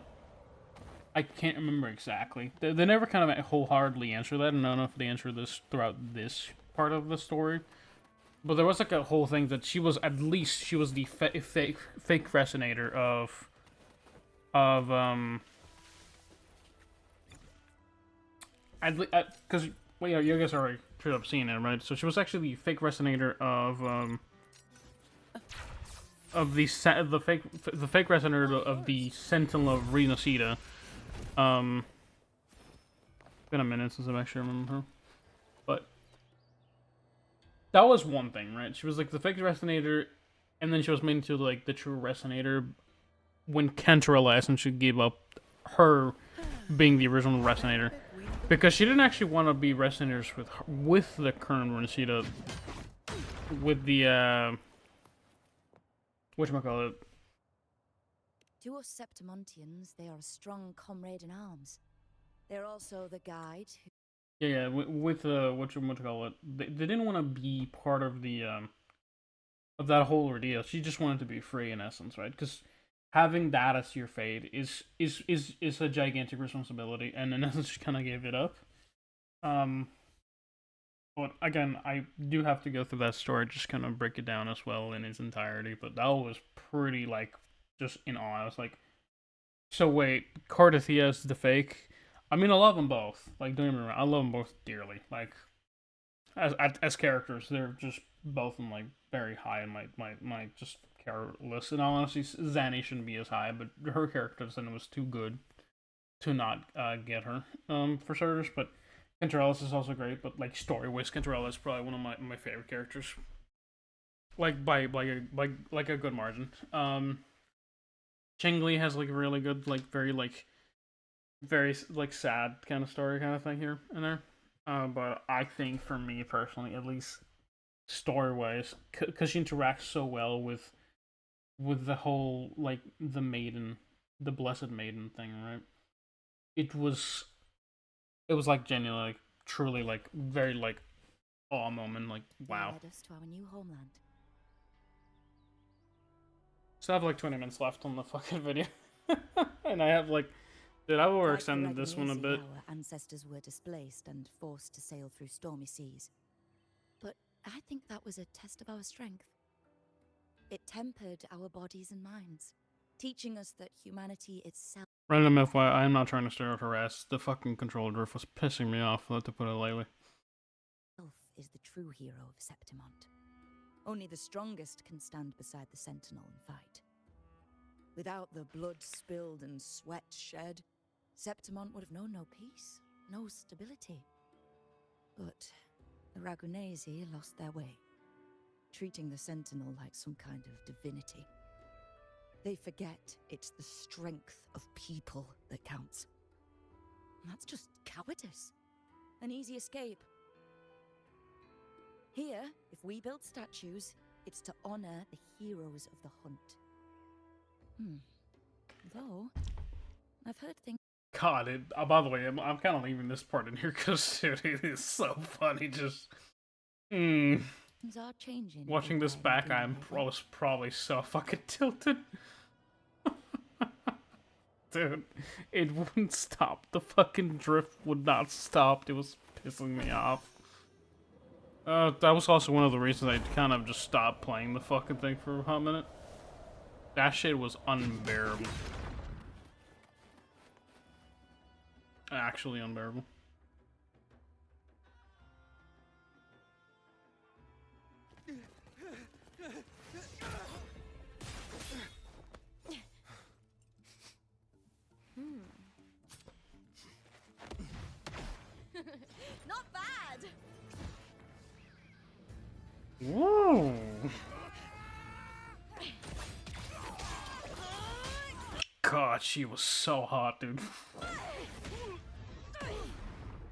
I can't remember exactly. They never kind of wholeheartedly answer that, and I don't know if they answer this throughout this part of the story. But there was like a whole thing that she was, at least, she was the fake resonator of because, well, yeah, you guys already should have seen it, right? So she was actually the fake resonator of the fake resonator of the Sentinel of Rinascita. Been a minute since I've actually remembered her, but that was one thing, right? She was like the fake resonator, and then she was made into like the true resonator when Cantarella essentially gave up her being the original resonator, because she didn't actually want to be resonators with the current Rinascita, with the whatchamacallit. To us Septimontians, they are a strong comrade in arms. They're also the guide who... Yeah, with whatchamacallit, they didn't want to be part of the of that whole ordeal. She just wanted to be free, in essence, right? Because having that as your fate is a gigantic responsibility, and in essence, she kind of gave it up. But again, I do have to go through that story, just kind of break it down as well in its entirety. But that was pretty, like, just in awe. I was like, so wait, Cordithia is the fake? I mean, I love them both. Like, don't get me wrong, I love them both dearly. Like, as characters, they're just both in, like, very high in my just character list. And honestly, Zanny shouldn't be as high, but her character design was too good to not get her, for starters. But Cantarella is also great, but, like, story-wise, Cantarella is probably one of my favorite characters. Like, by a good margin. Chingli has, like, really good, like, very, like, sad kind of story kind of thing here and there. But I think, for me personally, at least story-wise, because she interacts so well with the whole, like, the Blessed Maiden thing, right? It was like genuinely, like, truly, like, very, like, awe moment, like, wow. Led us to our new homeland. So I have like 20 minutes left on the fucking video. And I have like, dude, I've overextended this one a bit. Our ancestors were displaced and forced to sail through stormy seas. But I think that was a test of our strength. It tempered our bodies and minds, teaching us that humanity itself... Random FYI, I'm not trying to stir up harass. The fucking control drift was pissing me off, to put it lightly. ...is the true hero of Septimont. Only the strongest can stand beside the Sentinel and fight. Without the blood spilled and sweat shed, Septimont would have known no peace, no stability. But the Ragunesi lost their way, treating the Sentinel like some kind of divinity. They forget it's the strength of people that counts. And that's just cowardice. An easy escape. Here, if we build statues, it's to honor the heroes of the hunt. Though, I've heard things... God, by the way, I'm kind of leaving this part in here because it is so funny, just... Things are changing. Watching this back, I was probably so fucking tilted. Dude, it wouldn't stop. The fucking drift would not stop. It was pissing me off. That was also one of the reasons I kind of just stopped playing the fucking thing for a hot minute. That shit was unbearable. Actually unbearable. Not bad. Whoa! God, she was so hot, dude.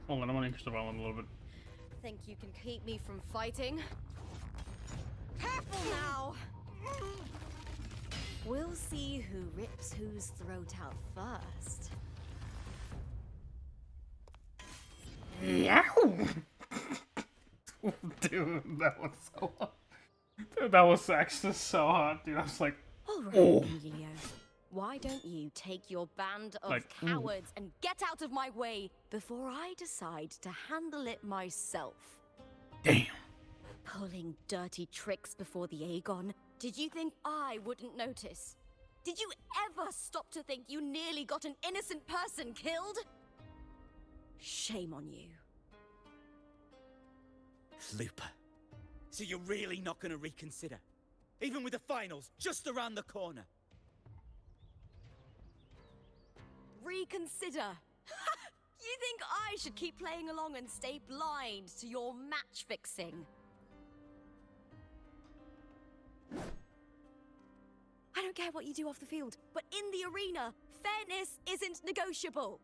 Hold on, I'm gonna increase the volume a little bit. Think you can keep me from fighting? Careful now! We'll see who rips whose throat out first. Yow! Dude, that was so hot. Dude, that was actually so hot, dude. I was like, All right, oh. Emilio. Why don't you take your band of Like, ooh. cowards and get out of my way before I decide to handle it myself? Damn. Pulling dirty tricks before the Aegon? Did you think I wouldn't notice? Did you ever stop to think you nearly got an innocent person killed? Shame on you. Looper. So you're really not gonna reconsider? Even with the finals just around the corner? Reconsider? You think I should keep playing along and stay blind to your match fixing? I don't care what you do off the field, but in the arena, fairness isn't negotiable.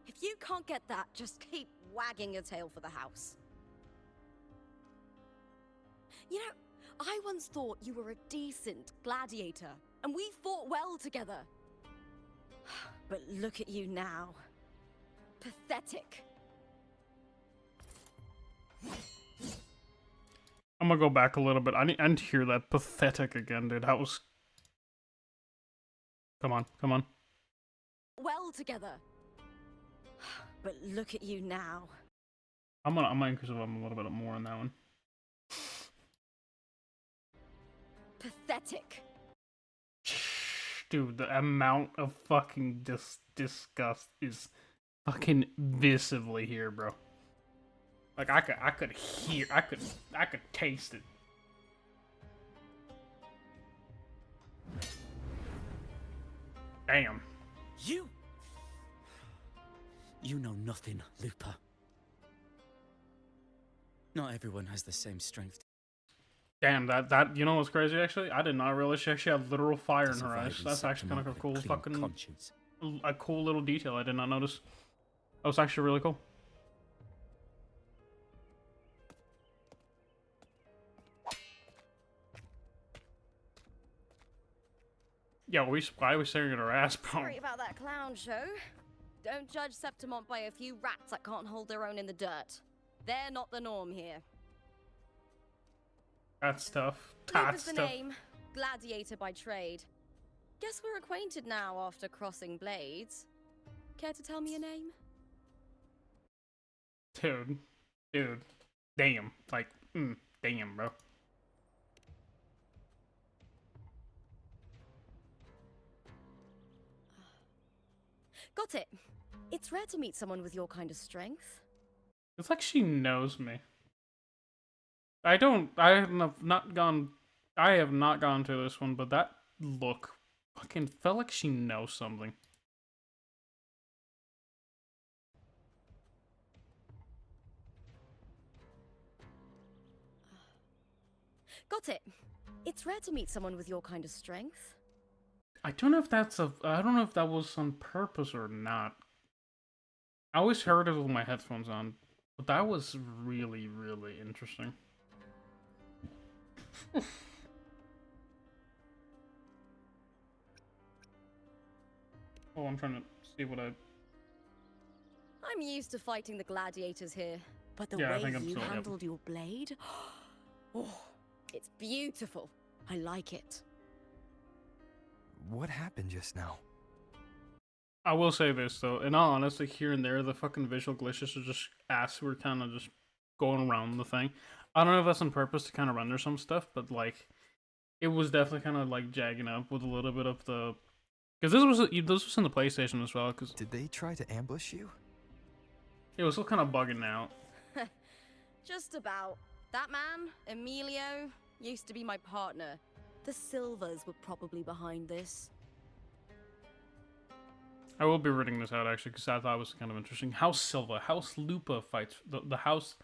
If you can't get that, just keep wagging your tail for the house. You know, I once thought you were a decent gladiator, and we fought well together. But look at you now. Pathetic. I'm gonna go back a little bit. I need to hear that pathetic again, dude. That was... Come on, come on. Well together. But look at you now. I'm gonna increase the volume a little bit more on that one. Pathetic. Dude, the amount of fucking disgust is fucking visibly here, bro. Like I could hear, I could taste it. Damn. You know nothing, Looper. Not everyone has the same strength. Damn, that you know what's crazy actually? I did not realize she actually had literal fire in her eyes. That's actually kind of a cool fucking conscience. a cool little detail I did not notice. That was actually really cool. Yeah, why are we staring at her ass, bro? Sorry about that clown show. Don't judge Septimont by a few rats that can't hold their own in the dirt. They're not the norm here. That's tough. Luke That's is the tough. name. Gladiator by trade. Guess we're acquainted now after crossing blades. Care to tell me your name? Dude. Damn. Like, damn, bro. Got it. It's rare to meet someone with your kind of strength. It's like she knows me. I have not gone to this one, but that look fucking felt like she knows something. Got it. It's rare to meet someone with your kind of strength. I don't know if that was on purpose or not. I always heard it with my headphones on, but that was really, really interesting. Oh, I'm trying to see what I'm used to fighting the gladiators here, but the Yeah, I way think I'm you still- yep. handled your blade, oh, it's beautiful. I like it. What happened just now? I will say this though, in all honesty, here and there, the fucking visual glitches are just we're kind of just going around the thing. I don't know if that's on purpose to kind of render some stuff, but like it was definitely kind of like jagging up with a little bit of the because this was in the PlayStation as well because Did they try to ambush you? it was still kind of bugging out. Just about. That man, Emilio, used to be my partner. The Silvers were probably behind this. I will be reading this out actually because I thought it was kind of interesting. House Silva, House Lupa fights the House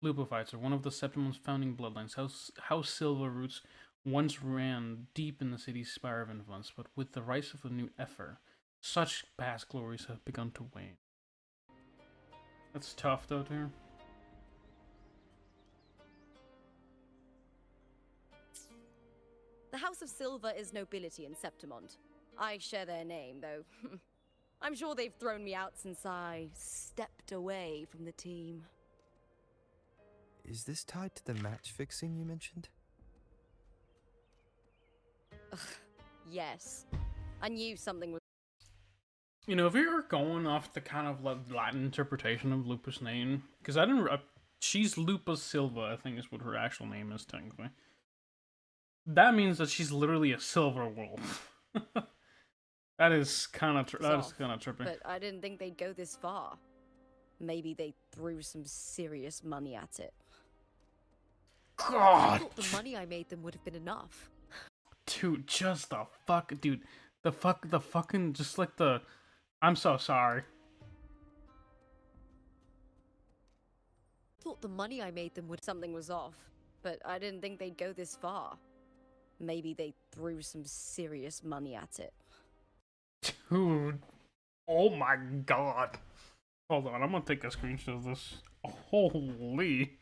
Lupa fights are one of the Septimont's founding bloodlines. House Silva roots once ran deep in the city's spire of influence, but with the rise of the new Effer, such past glories have begun to wane. That's tough though, to hear. The House of Silver is nobility in Septimont. I share their name, though. I'm sure they've thrown me out since I stepped away from the team. Is this tied to the match fixing you mentioned? Yes. I knew something was... You know, if we were going off the kind of like Latin interpretation of Lupa's name, because I didn't, she's Lupa Silva, I think is what her actual name is technically. That means that she's literally a silver wolf. That is kind of trippy. But I didn't think they'd go this far. Maybe they threw some serious money at it. God, I thought the money I made them would have been enough. dude, just the fuck, dude, the fucking, just like the, I'm so sorry. I thought the money I made them would. Something was off, but I didn't think they'd go this far. Maybe they threw some serious money at it. Dude, oh my god. Hold on, I'm gonna take a screenshot of this. Holy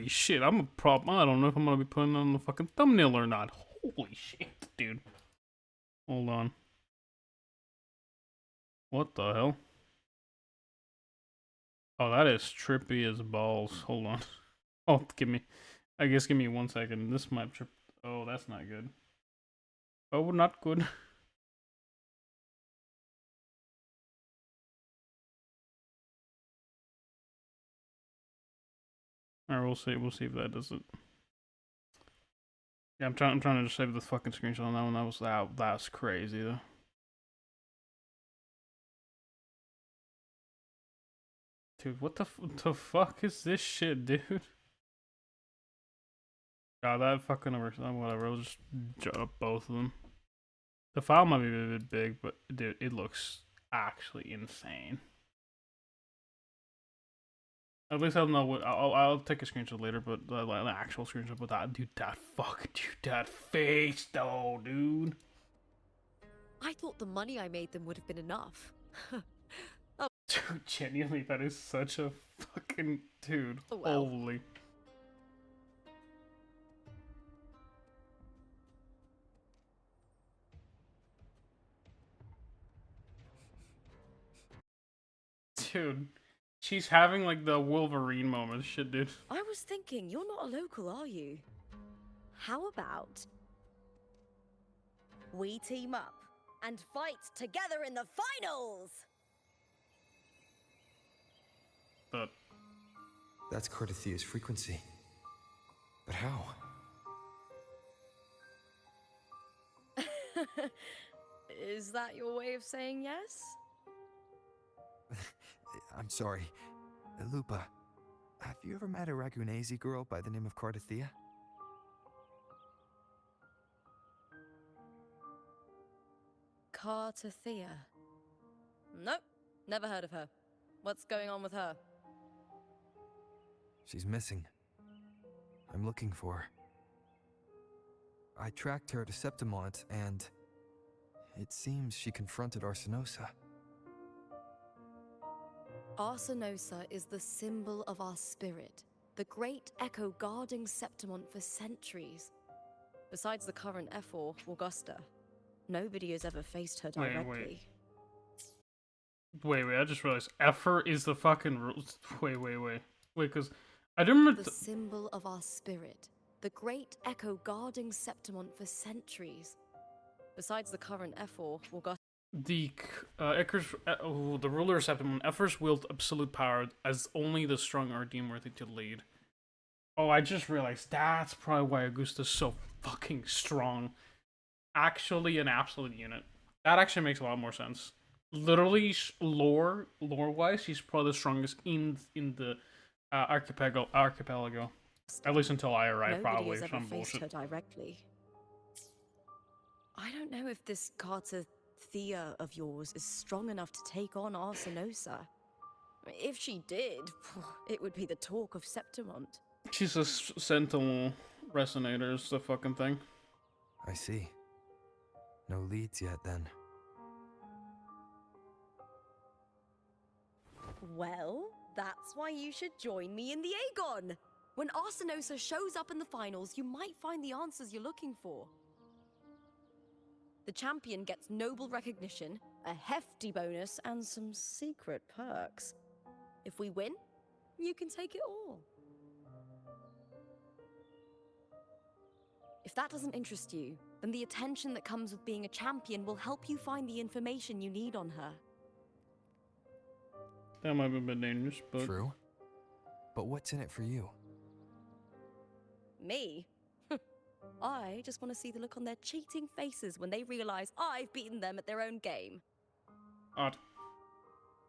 shit, I don't know if I'm gonna be putting it on the fucking thumbnail or not. Holy shit, dude. Hold on. What the hell? Oh, that is trippy as balls. Hold on. Oh, give me 1 second. This might trip. Oh, that's not good. Oh, not good. Alright, we'll see if that does it. Yeah, I'm trying to just save the fucking screenshot on that one. That's crazy though. Dude, what the fuck is this shit, dude? God, that fucking whatever. I'll just drop both of them. The file might be a bit big, but dude, it looks actually insane. At least I'll know what I'll take a screenshot later, but the actual screenshot. But that face though, dude. I thought the money I made them would have been enough. Dude, genuinely, that is such a fucking dude. Oh, well. Holy. Dude, she's having like the Wolverine moment, shit, dude. I was thinking, you're not a local, are you? How about we team up and fight together in the finals? But That's Cardathia's frequency. But how? Is that your way of saying yes? I'm sorry. Lupa, have you ever met a Ragunese girl by the name of Cardathia? Cartathea. Nope, never heard of her. What's going on with her? She's missing. I'm looking for her. I tracked her to Septimont, and it seems she confronted Arsinosa. Arsinosa is the symbol of our spirit, the great echo guarding Septimont for centuries. Besides the current Ephor, Augusta, nobody has ever faced her directly. Wait, I just realized Effer is the fucking rules. Wait, because I don't remember the symbol of our spirit, the great echo guarding Septimont for centuries. Besides the current Ephor, Augusta. the the ruler of Septimont. Effers wield absolute power as only the strong are deemed worthy to lead. Oh, I just realized that's probably why Augusta's so fucking strong. Actually, an absolute unit. That actually makes a lot more sense. Literally, lore-wise, she's probably the strongest in the archipelago. At least until I arrive, Nobody probably, has ever some faced bullshit. her directly. I don't know if this Carter Thea of yours is strong enough to take on Arsenosa. If she did, it would be the talk of Septimont. She's a sentinel resonator's the fucking thing. I see. No leads yet, then. Well, that's why you should join me in the Aegon. When Arsenosa shows up in the finals, you might find the answers you're looking for. The champion gets noble recognition, a hefty bonus, and some secret perks. If we win, you can take it all. If that doesn't interest you, then the attention that comes with being a champion will help you find the information you need on her. That might be a bit dangerous, but... True. But what's in it for you? Me? I just want to see the look on their cheating faces when they realize I've beaten them at their own game. Odd.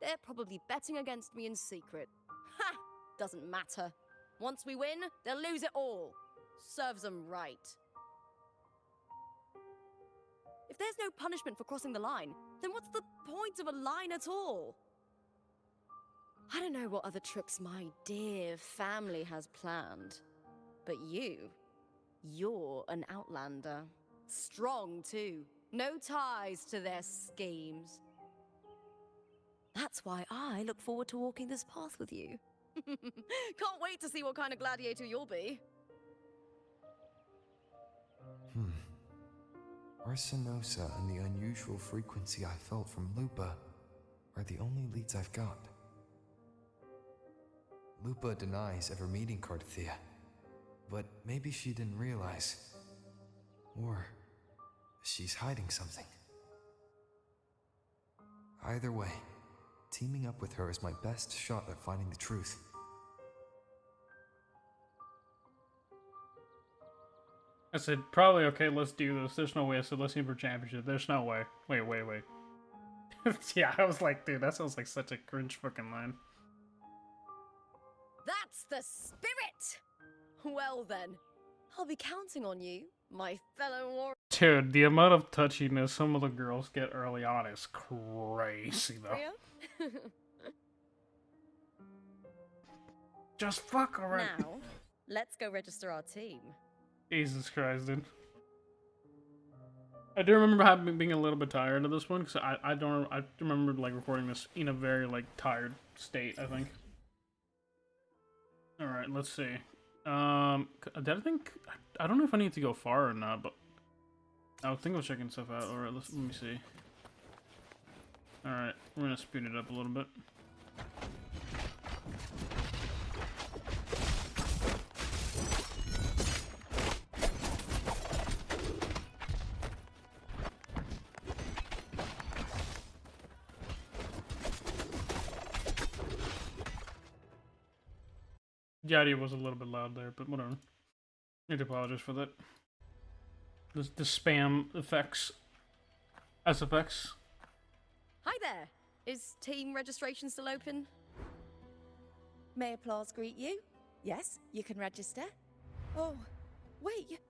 They're probably betting against me in secret. Ha! Doesn't matter. Once we win, they'll lose it all. Serves them right. If there's no punishment for crossing the line, then what's the point of a line at all? I don't know what other tricks my dear family has planned, but you're an outlander. Strong, too. No ties to their schemes. That's why I look forward to walking this path with you. Can't wait to see what kind of gladiator you'll be. Arsenosa and the unusual frequency I felt from Lupa are the only leads I've got. Lupa denies ever meeting Cardathea, but maybe she didn't realize. Or she's hiding something. Either way, teaming up with her is my best shot at finding the truth. I said, probably okay, let's do this. There's no way I said, let's aim for championship. There's no way. Wait. Yeah, I was like, dude, that sounds like such a cringe fucking line. That's the spirit! Well then, I'll be counting on you, my fellow warrior. Dude, the amount of touchiness some of the girls get early on is crazy, though. Just fuck already. Now, let's go register our team. Jesus Christ, dude. I do remember being a little bit tired of this one, because I remember like recording this in a very like tired state, I think. Alright, let's see. I don't know if I need to go far or not, but I think I was checking stuff out. Alright, let me see. Alright, we're gonna speed it up a little bit. The audio was a little bit loud there, but whatever. I need to apologize for that. The spam effects. SFX. Hi there. Is team registration still open? May applause greet you? Yes, you can register. Oh, wait,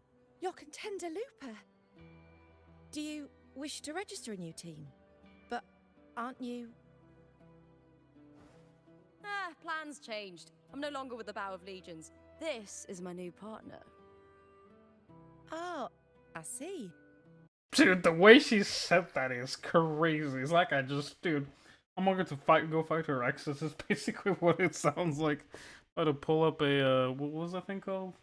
you're Contender Lupa. Do you wish to register a new team? But aren't you... Plans changed. I'm no longer with the Bow of Legions. This is my new partner. Oh, I see. Dude, the way she said that is crazy. It's like dude, I'm going to go fight her ex. This is basically what it sounds like. I had to pull up a, what was that thing called?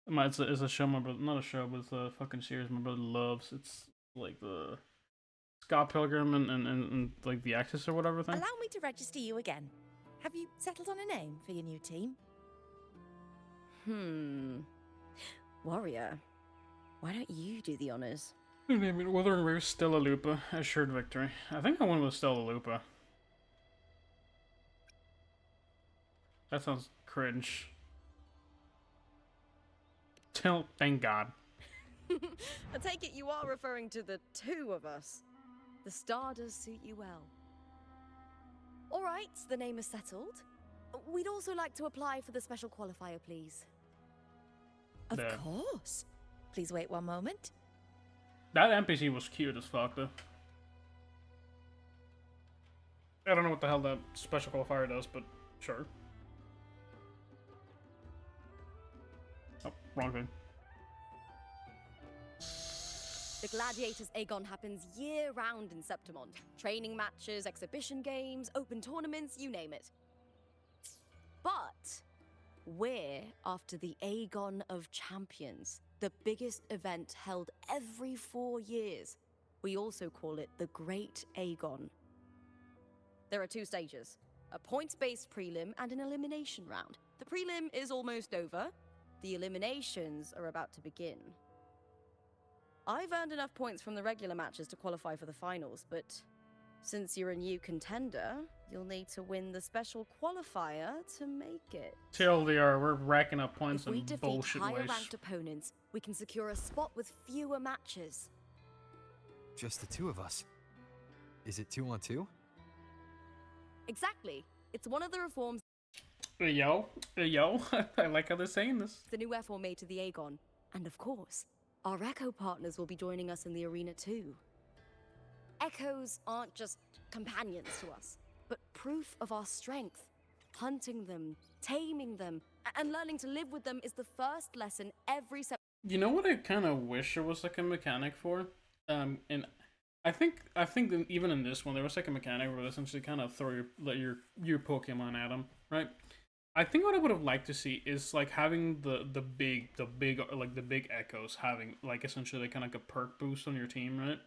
It's a show my brother, not a show, but it's a fucking series my brother loves. It's like the Scott Pilgrim and like the Axis or whatever thing. Allow me to register you again. Have you settled on a name for your new team? Warrior, why don't you do the honors? WutheringWaves, Stella Lupa, assured victory. I think I went with Stella Lupa. That sounds cringe. Thank God. I take it you are referring to the two of us. The star does suit you well. All right, the name is settled. We'd also like to apply for the special qualifier, please. Of Yeah. course. Please wait one moment. That NPC was cute as fuck, though. I don't know what the hell that special qualifier does, but sure. Oh, wrong thing. The Gladiators Aegon happens year-round in Septimont. Training matches, exhibition games, open tournaments, you name it. But we're after the Aegon of Champions, the biggest event held every 4 years. We also call it the Great Aegon. There are 2 stages, a points-based prelim and an elimination round. The prelim is almost over. The eliminations are about to begin. I've earned enough points from the regular matches to qualify for the finals, but since you're a new contender, you'll need to win the special qualifier to make it. TLDR, we're racking up points If we in defeat bullshit ways. higher-ranked opponents, we can secure a spot with fewer matches. Just the 2 of us. Is it 2-on-2? Exactly. It's one of the reforms Yo, I like how they're saying this. the new F4 made to the Aegon. And of course, our Echo partners will be joining us in the arena too. Echoes aren't just companions to us, but proof of our strength. Hunting them, taming them, and learning to live with them is the first lesson every You know what I kind of wish there was like a mechanic for? And I think that even in this one there was like a mechanic where essentially kind of throw your Pokemon at them, right? I think what I would have liked to see is like having the big echoes having like essentially like kind of like a perk boost on your team, right?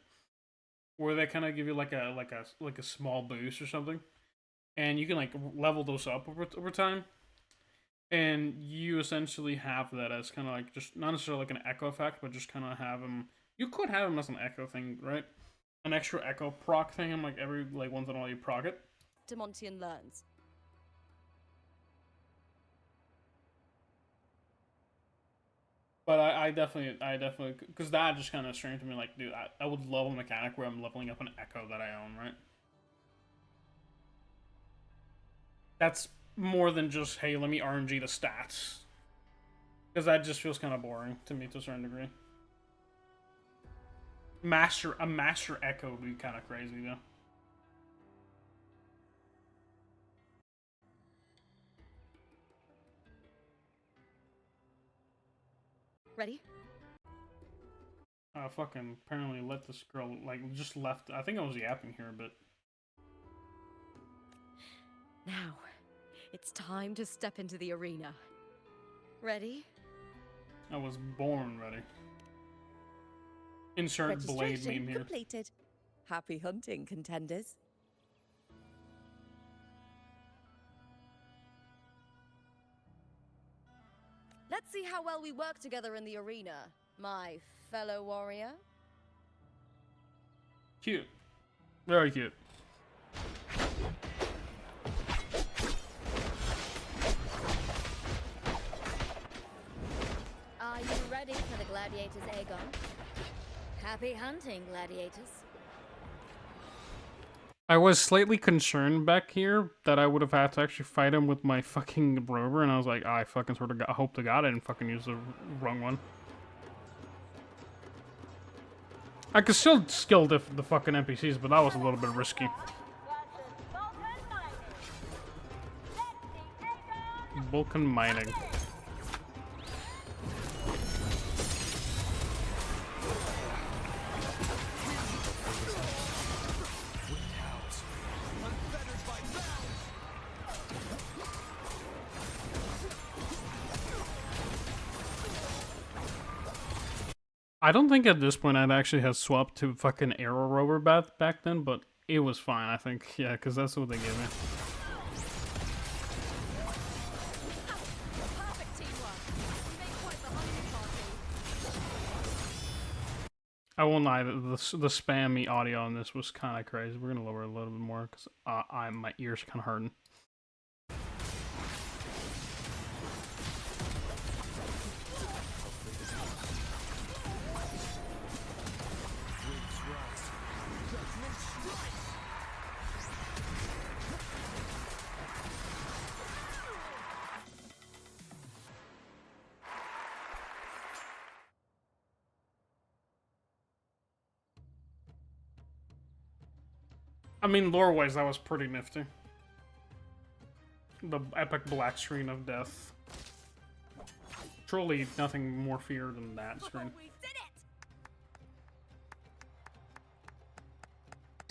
Where they kind of give you like a small boost or something, and you can like level those up over time, and you essentially have that as kind of like just not necessarily like an echo effect, but just kind of have them. You could have them as an echo thing, right? An extra echo proc thing, and like every like once in a while you proc it. Septimontian learns. But I definitely, because that just kind of screamed to me like, dude, I would love a mechanic where I'm leveling up an echo that I own, right? That's more than just, hey, let me RNG the stats. Because that just feels kind of boring to me to a certain degree. A master echo would be kind of crazy, though. Ready? Fucking apparently let this girl, like, just left. I think I was yapping here a bit. Now, it's time to step into the arena. Ready? I was born ready. Insert blade Registration meme here. completed. Happy hunting, contenders. Let's see how well we work together in the arena, my fellow warrior. Cute. Very cute. Are you ready for the Gladiators, Aegon? Happy hunting, Gladiators. I was slightly concerned back here that I would have had to actually fight him with my fucking rover, and I was like, I fucking sort of hope to God I didn't fucking use the wrong one. I could still skill the fucking NPCs, but that was a little bit risky. Vulcan mining. I don't think at this point I'd actually have swapped to fucking Arrow Rover back then, but it was fine, I think. Yeah, because that's what they gave me. Perfect teamwork. We make quite the hunting party. I won't lie, the spammy audio on this was kind of crazy. We're gonna lower it a little bit more because my ears kind of hurting. I mean, lore-wise, that was pretty nifty. The epic black screen of death. Truly nothing more fear than that screen. We did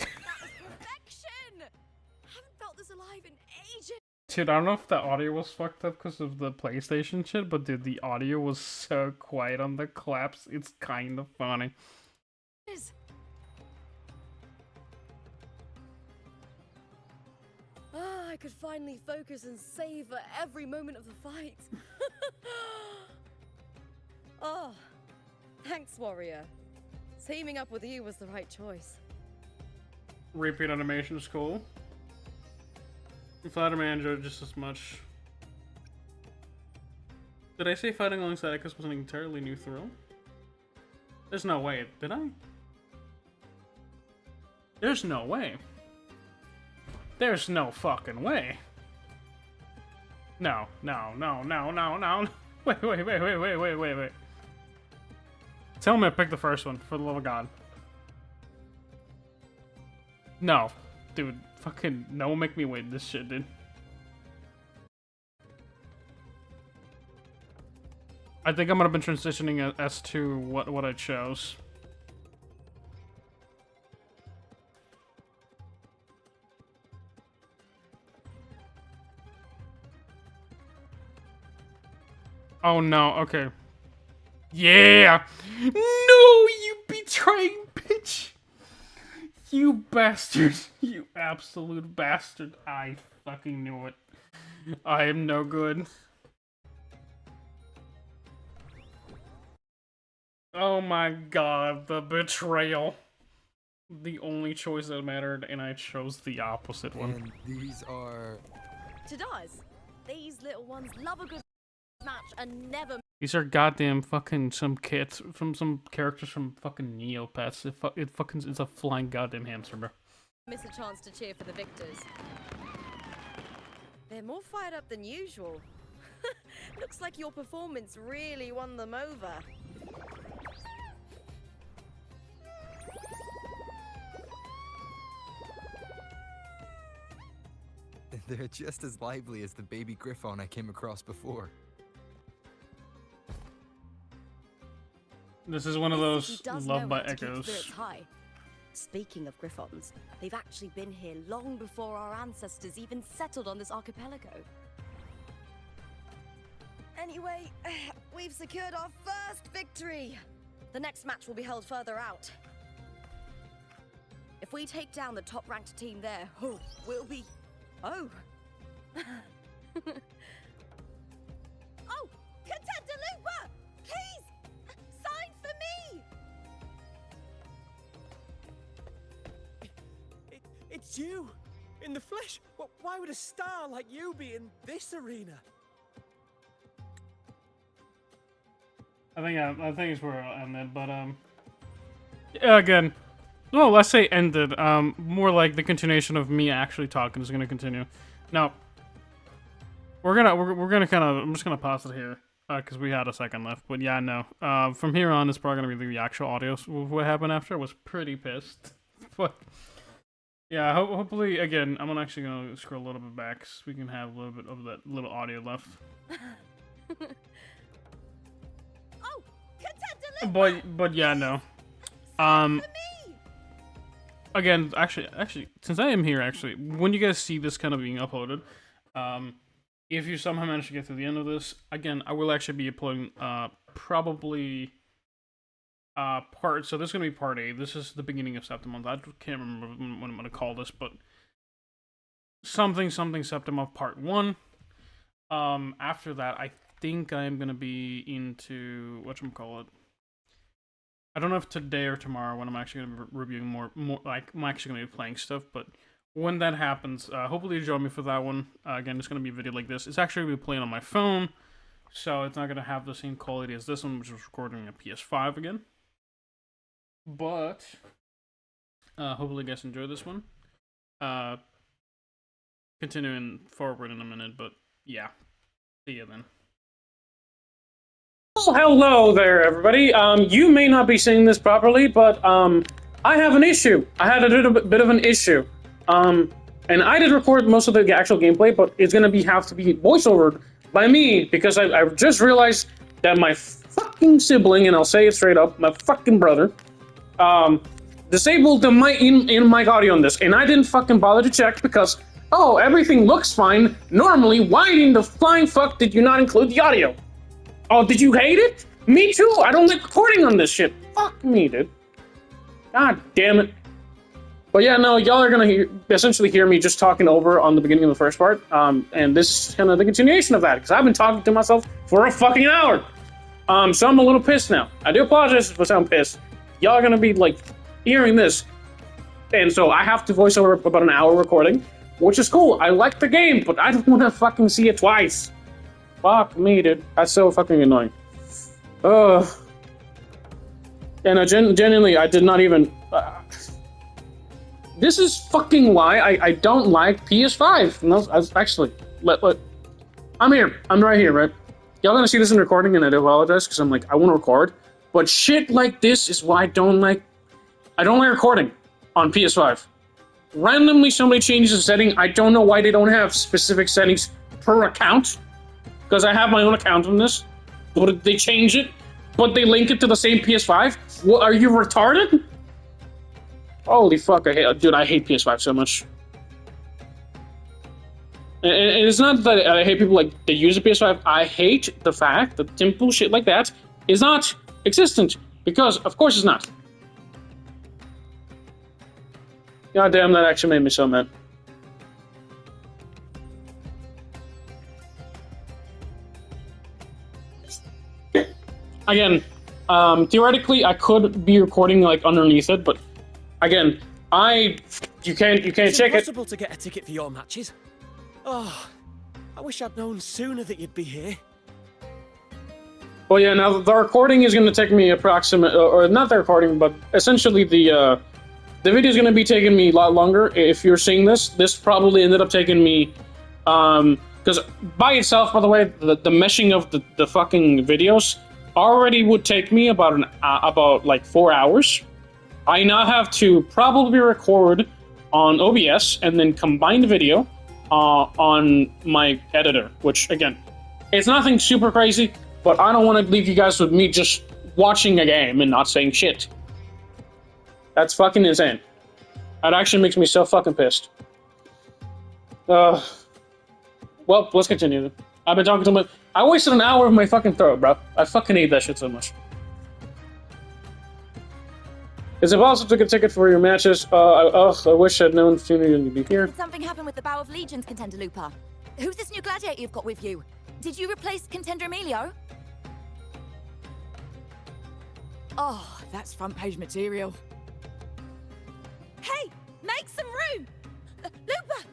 it! That was perfection! I haven't felt this alive in ages. Dude, I don't know if the audio was fucked up because of the PlayStation shit, but dude, the audio was so quiet on the claps. It's kind of funny. Ah, I could finally focus and savor every moment of the fight. Oh, thanks, warrior. Teaming up with you was the right choice. Repeat animation is cool. I'm flattered I enjoyed it just as much. Did I say fighting alongside Echoes was an entirely new thrill? There's no way. Did I? There's no way. There's no fucking way. No. Wait. Tell me I picked the first one, for the love of God. No. Dude, fucking no one make me wait this shit, dude. I think I'm gonna be transitioning as to what I chose. Oh no, okay. Yeah! No, you betraying bitch! You bastard! You absolute bastard. I fucking knew it. I am no good. Oh my god, the betrayal. The only choice that mattered, and I chose the opposite one. And these are... To does. These little ones love a good match and never... These are goddamn fucking some kids from some characters from fucking Neopets. It's a flying goddamn hamster, bro. miss a chance to cheer for the victors. They're more fired up than usual. Looks like your performance really won them over. They're just as lively as the baby Griffon I came across before. This is one of those Loved loved by echoes. Speaking of Griffons, they've actually been here long before our ancestors even settled on this archipelago. Anyway, we've secured our first victory. The next match will be held further out. If we take down the top-ranked team there, we'll be... Oh! Oh! Cantarella! Please! Sign for me! It's you! In the flesh! Why would a star like you be in this arena? I think it's where I'll end it, but yeah, again, well, let's say ended. More like the continuation of me actually talking is gonna continue. Now, we're gonna kind of, I'm just gonna pause it here because we had a second left. But yeah, no. From here on, it's probably gonna be the actual audio. What happened after? I was pretty pissed, but yeah, hopefully, again, I'm actually gonna scroll a little bit back so we can have a little bit of that little audio left. But yeah, no. Again, actually, since I am here, actually, when you guys see this kind of being uploaded, if you somehow manage to get to the end of this, again, I will actually be uploading, probably, so this is gonna be part A. This is the beginning of Septimont. I can't remember what I'm gonna call this, but something Septimont part 1. After that, I think I am gonna be into, whatchamacallit, I don't know if today or tomorrow when I'm actually going to be reviewing more, like, I'm actually going to be playing stuff, but when that happens, hopefully you join me for that one. Again, it's going to be a video like this. It's actually going to be playing on my phone, so it's not going to have the same quality as this one, which was recording on PS5 again. But, hopefully you guys enjoy this one. Continuing forward in a minute, but yeah. See you then. Hello there, everybody. You may not be seeing this properly, but I have an issue. I had a little bit of an issue. And I did record most of the actual gameplay, but it's gonna have to be voiceovered by me because I just realized that my fucking sibling, and I'll say it straight up, my fucking brother, disabled the mic in mic audio on this, and I didn't fucking bother to check because, oh, everything looks fine. Normally, why in the flying fuck did you not include the audio? Oh, did you hate it? Me too. I don't like recording on this shit. Fuck me, dude. God damn it. But yeah, no, y'all are gonna essentially hear me just talking over on the beginning of the first part, and this is kind of the continuation of that, because I've been talking to myself for a fucking hour. So I'm a little pissed now. I do apologize if I sound pissed. Y'all are gonna be, like, hearing this. And so I have to voice over about an hour recording, which is cool. I like the game, but I don't want to fucking see it twice. Fuck me, dude. That's so fucking annoying. Ugh. And genuinely, I did not even... this is fucking why I don't like PS5. No, actually, I'm here. I'm right here, right? Y'all gonna see this in recording, and I do apologize, because I'm like, I want to record. But shit like this is why I don't like recording on PS5. Randomly, somebody changes a setting. I don't know why they don't have specific settings per account, because I have my own account on this. But they change it, but they link it to the same PS5. What, are you retarded? Holy fuck! I hate PS5 so much. And it's not that I hate people like that use a PS5. I hate the fact that simple shit like that is not existent, because of course it's not. God damn, that actually made me so mad. Again, theoretically, I could be recording like underneath it, but again, you can't check it. It's impossible to get a ticket for your matches. Oh, I wish I'd known sooner that you'd be here. Well, yeah. Now the recording is going to take me or not the recording, but essentially the video is going to be taking me a lot longer. If you're seeing this probably ended up taking me, because by itself, by the way, the meshing of the fucking videos already would take me about like 4 hours. I now have to probably record on OBS and then combine the video on my editor, which again, it's nothing super crazy, but I don't want to leave you guys with me just watching a game and not saying shit. That's fucking insane. That actually makes me so fucking pissed. Well, let's continue. I've been talking to my... I wasted an hour of my fucking throat, bro. I fucking hate that shit so much. Is it possible to get a ticket for your matches? I wish I'd known sooner you'd be here. Did something happen with the Bow of Legions, Contender Lupa? Who's this new gladiator you've got with you? Did you replace Contender Emilio? Oh, that's front page material. Hey, make some room! Lupa,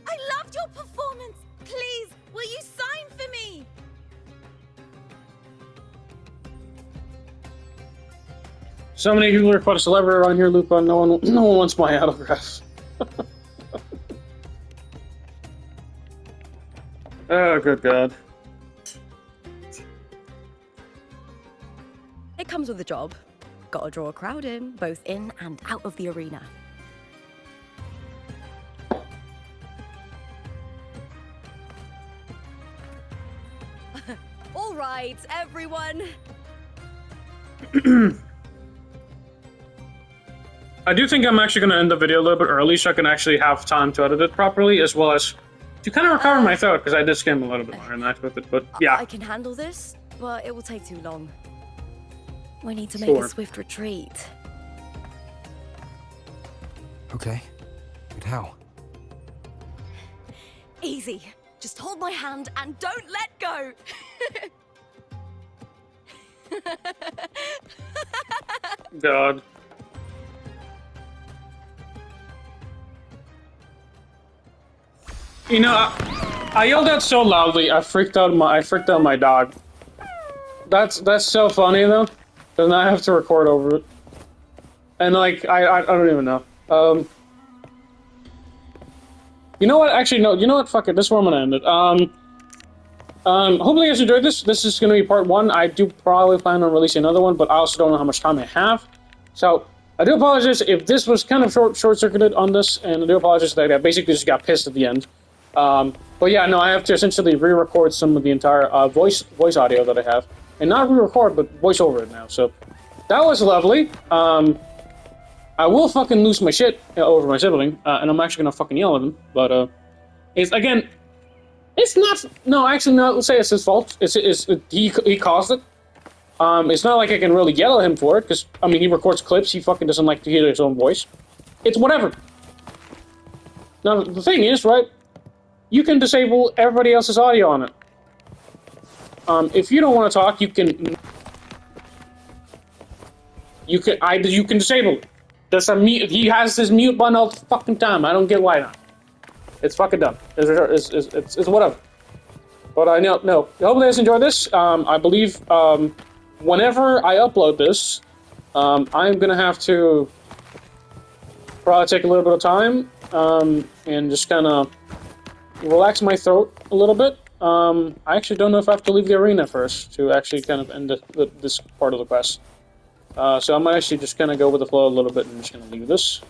I loved your performance. Please, will you sign for me? So many people request a celebrity around here, Lupa. No one wants my autograph. Oh, good God. It comes with a job. Gotta draw a crowd in, both in and out of the arena. All right, everyone. I do think I'm actually going to end the video a little bit early so I can actually have time to edit it properly, as well as to kind of recover my throat, because I did skim a little bit longer than that with it, but yeah. I can handle this, but it will take too long. We need to make a swift retreat. Okay, but how? Easy. Just hold my hand and don't let go. God. You know, I yelled out so loudly, I freaked out my dog. That's so funny though, because now I have to record over it. And like, I don't even know. You know what? Actually, no. You know what? Fuck it. This is where I'm gonna end it. Hopefully you guys enjoyed this. This is gonna be part 1. I do probably plan on releasing another one, but I also don't know how much time I have. So, I do apologize if this was kind of short-circuited on this, and I do apologize that I basically just got pissed at the end. But yeah, no, I have to essentially re-record some of the entire voice audio that I have. And not re-record, but voice over it now, so... That was lovely. I will fucking lose my shit over my sibling, and I'm actually gonna fucking yell at him, but, it's, again... It's not... No, actually, no, let's say it's his fault. He caused it. It's not like I can really yell at him for it, because, I mean, he records clips, he fucking doesn't like to hear his own voice. It's whatever. Now, the thing is, right, you can disable everybody else's audio on it. If you don't want to talk, you can disable it. There's a mute, he has his mute button all the fucking time, I don't get why not. It's fucking dumb. It's whatever. But I know, no. I hope you guys enjoy this. I believe, whenever I upload this, I'm gonna have to probably take a little bit of time, and just kind of relax my throat a little bit. I actually don't know if I have to leave the arena first to actually kind of end this part of the quest. So I might actually just kind of go with the flow a little bit and just gonna leave this.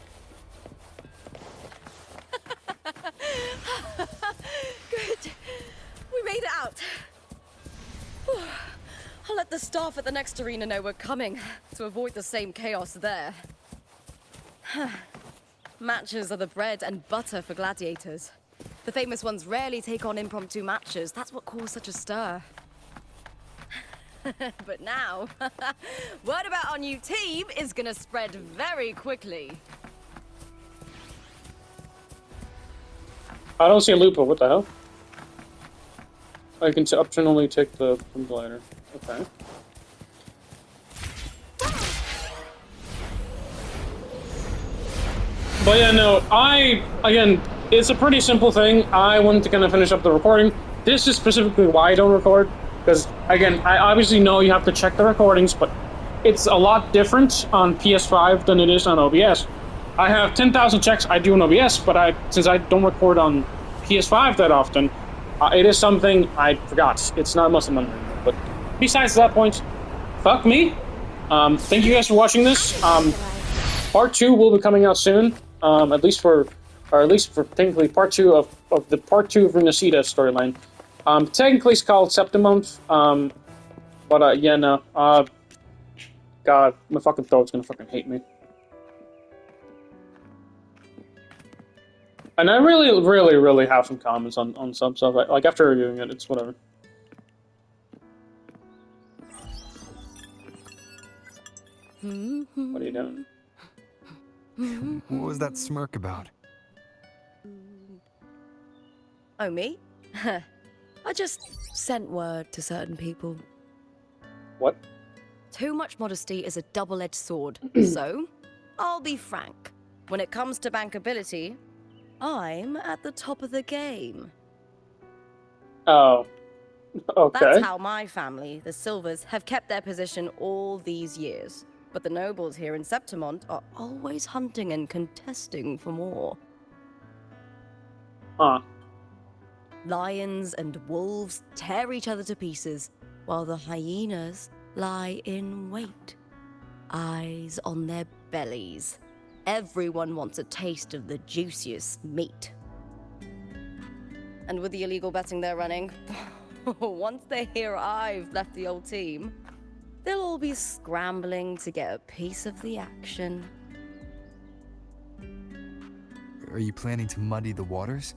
Good. We made it out. Whew. I'll let the staff at the next arena know we're coming to avoid the same chaos there. Matches are the bread and butter for gladiators. The famous ones rarely take on impromptu matches. That's what caused such a stir. But now, word about our new team is gonna spread very quickly. I don't see a loophole, what the hell? I can optionally take the glider. Okay. But yeah, no, again, it's a pretty simple thing. I wanted to kind of finish up the recording. This is specifically why I don't record. Because, again, I obviously know you have to check the recordings, but it's a lot different on PS5 than it is on OBS. I have 10,000 checks I do on OBS, but since I don't record on PS5 that often, it is something I forgot. It's not muscle memory. But besides that point, fuck me. Thank you guys for watching this. Part 2 will be coming out soon. At least for technically part 2 of Rinascita Storyline. Technically it's called Septimont. But yeah, no. God, my fucking throat's gonna fucking hate me. And I really have some comments on some stuff. Like after reviewing it, it's whatever. What are you doing? What was that smirk about? Oh, me? I just sent word to certain people. What? Too much modesty is a double-edged sword. So, I'll be frank. When it comes to bankability, I'm at the top of the game. Oh. Okay. That's how my family, the Silvers, have kept their position all these years. But the nobles here in Septimont are always hunting and contesting for more. Huh. Lions and wolves tear each other to pieces, while the hyenas lie in wait. Eyes on their bellies. Everyone wants a taste of the juiciest meat. And with the illegal betting they're running, once they hear I've left the old team, they'll all be scrambling to get a piece of the action. Are you planning to muddy the waters?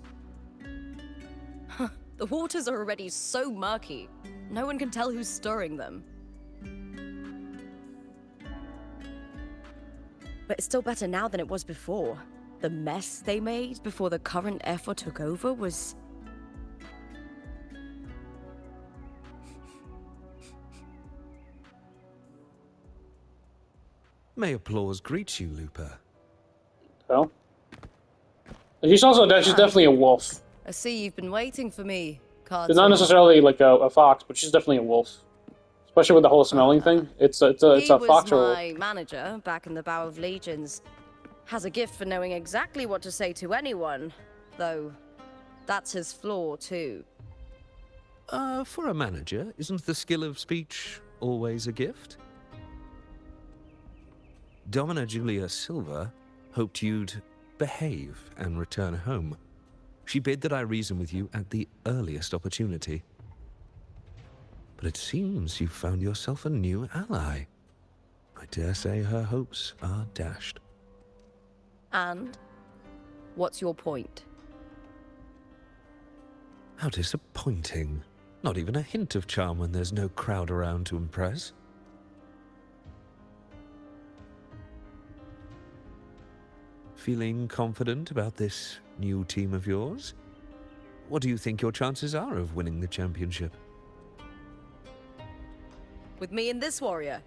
The waters are already so murky, no one can tell who's stirring them. But it's still better now than it was before. The mess they made before the current F4 took over was... May applause greet you, Looper. Well, she's definitely a wolf. I see you've been waiting for me, Carter. She's not necessarily like a fox, but she's definitely a wolf. Especially with the whole smelling thing. It's a fox or a wolf. He was my manager back in the Bow of Legions. Has a gift for knowing exactly what to say to anyone, though that's his flaw too. For a manager, isn't the skill of speech always a gift? Domina Julia Silva hoped you'd behave and return home. She bid that I reason with you at the earliest opportunity. But it seems you've found yourself a new ally. I dare say her hopes are dashed. And? What's your point? How disappointing. Not even a hint of charm when there's no crowd around to impress. Feeling confident about this new team of yours? What do you think your chances are of winning the championship? With me and this warrior?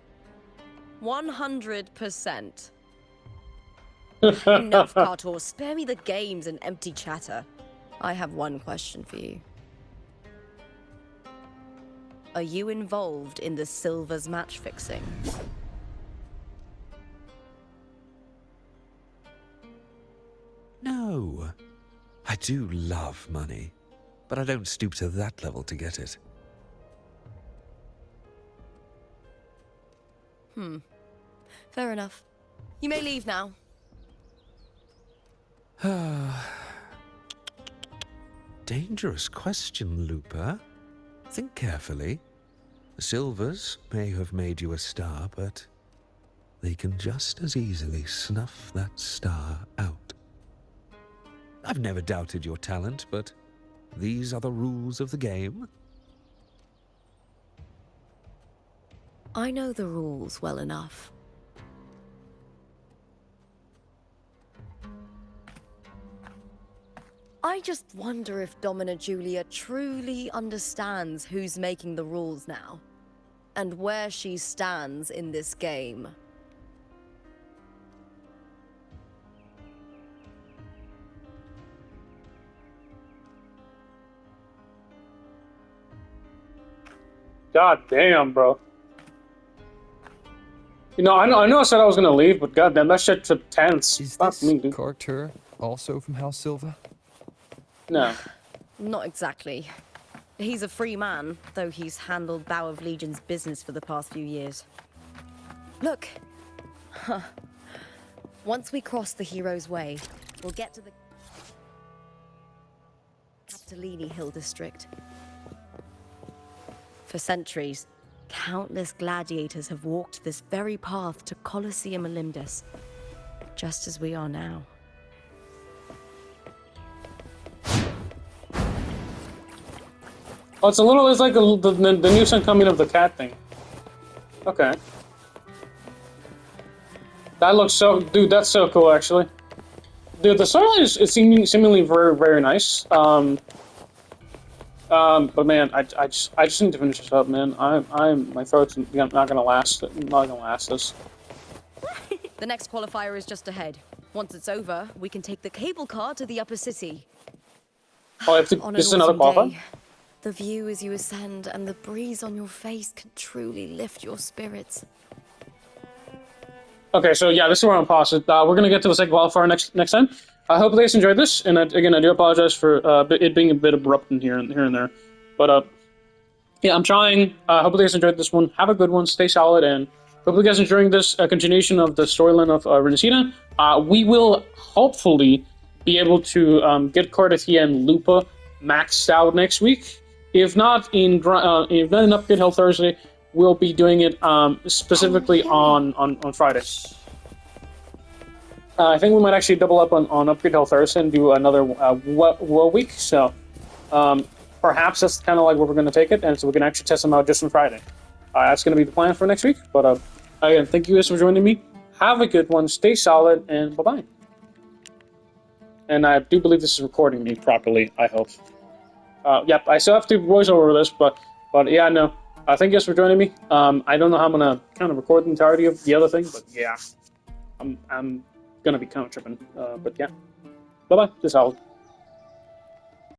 100%. Enough, Cartor. Spare me the games and empty chatter. I have one question for you. Are you involved in the Silver's match fixing? No. I do love money, but I don't stoop to that level to get it. Fair enough. You may leave now. Dangerous question, Lupa. Think carefully. The Silvers may have made you a star, but they can just as easily snuff that star out. I've never doubted your talent, but these are the rules of the game. I know the rules well enough. I just wonder if Domina Julia truly understands who's making the rules now, and where she stands in this game. God damn, bro. You know, I know I said I was gonna leave, but goddamn, that shit took tense. Is Fuck this me, dude. Carter also from House Silva? No. Not exactly. He's a free man, though he's handled Bow of Legion's business for the past few years. Look. Huh. Once we cross the Hero's Way, we'll get to the Capitolini Hill district. For centuries, countless gladiators have walked this very path to Colosseum Olympus, just as we are now. Oh, it's like the new son coming of the cat thing. Okay. That looks so, dude, that's so cool, actually. Dude, the storyline is seemingly very, very nice. But man, I just need to finish this up, man. My throat's not gonna last this. The next qualifier is just ahead. Once it's over, we can take the cable car to the upper city. Oh, this is another qualifier? The view as you ascend and the breeze on your face can truly lift your spirits. Okay, so yeah, this is where I'm paused. We're gonna get to the second qualifier next time. I hope you guys enjoyed this, and again, I do apologize for it being a bit abrupt in here and there. But yeah, I'm trying. Hope you guys enjoyed this one. Have a good one. Stay solid, and hope you guys enjoying this continuation of the storyline of Rinascita. We will hopefully be able to get Cardathia and Lupa maxed out next week. If not in Upgrade Hell Thursday, we'll be doing it specifically on Friday. I think we might actually double up on Upgrade Hell Thursday and do another week. So perhaps that's kind of like where we're going to take it, and so we can actually test them out just on Friday. That's going to be the plan for next week. But again, thank you guys for joining me. Have a good one. Stay solid, and bye-bye. And I do believe this is recording me properly, I hope. Yep, I still have to voice over this, but yeah, no. Thank you guys for joining me. I don't know how I'm going to kind of record the entirety of the other thing, but yeah. I'm going to be kind of tripping. But yeah. Bye-bye. This is Howard.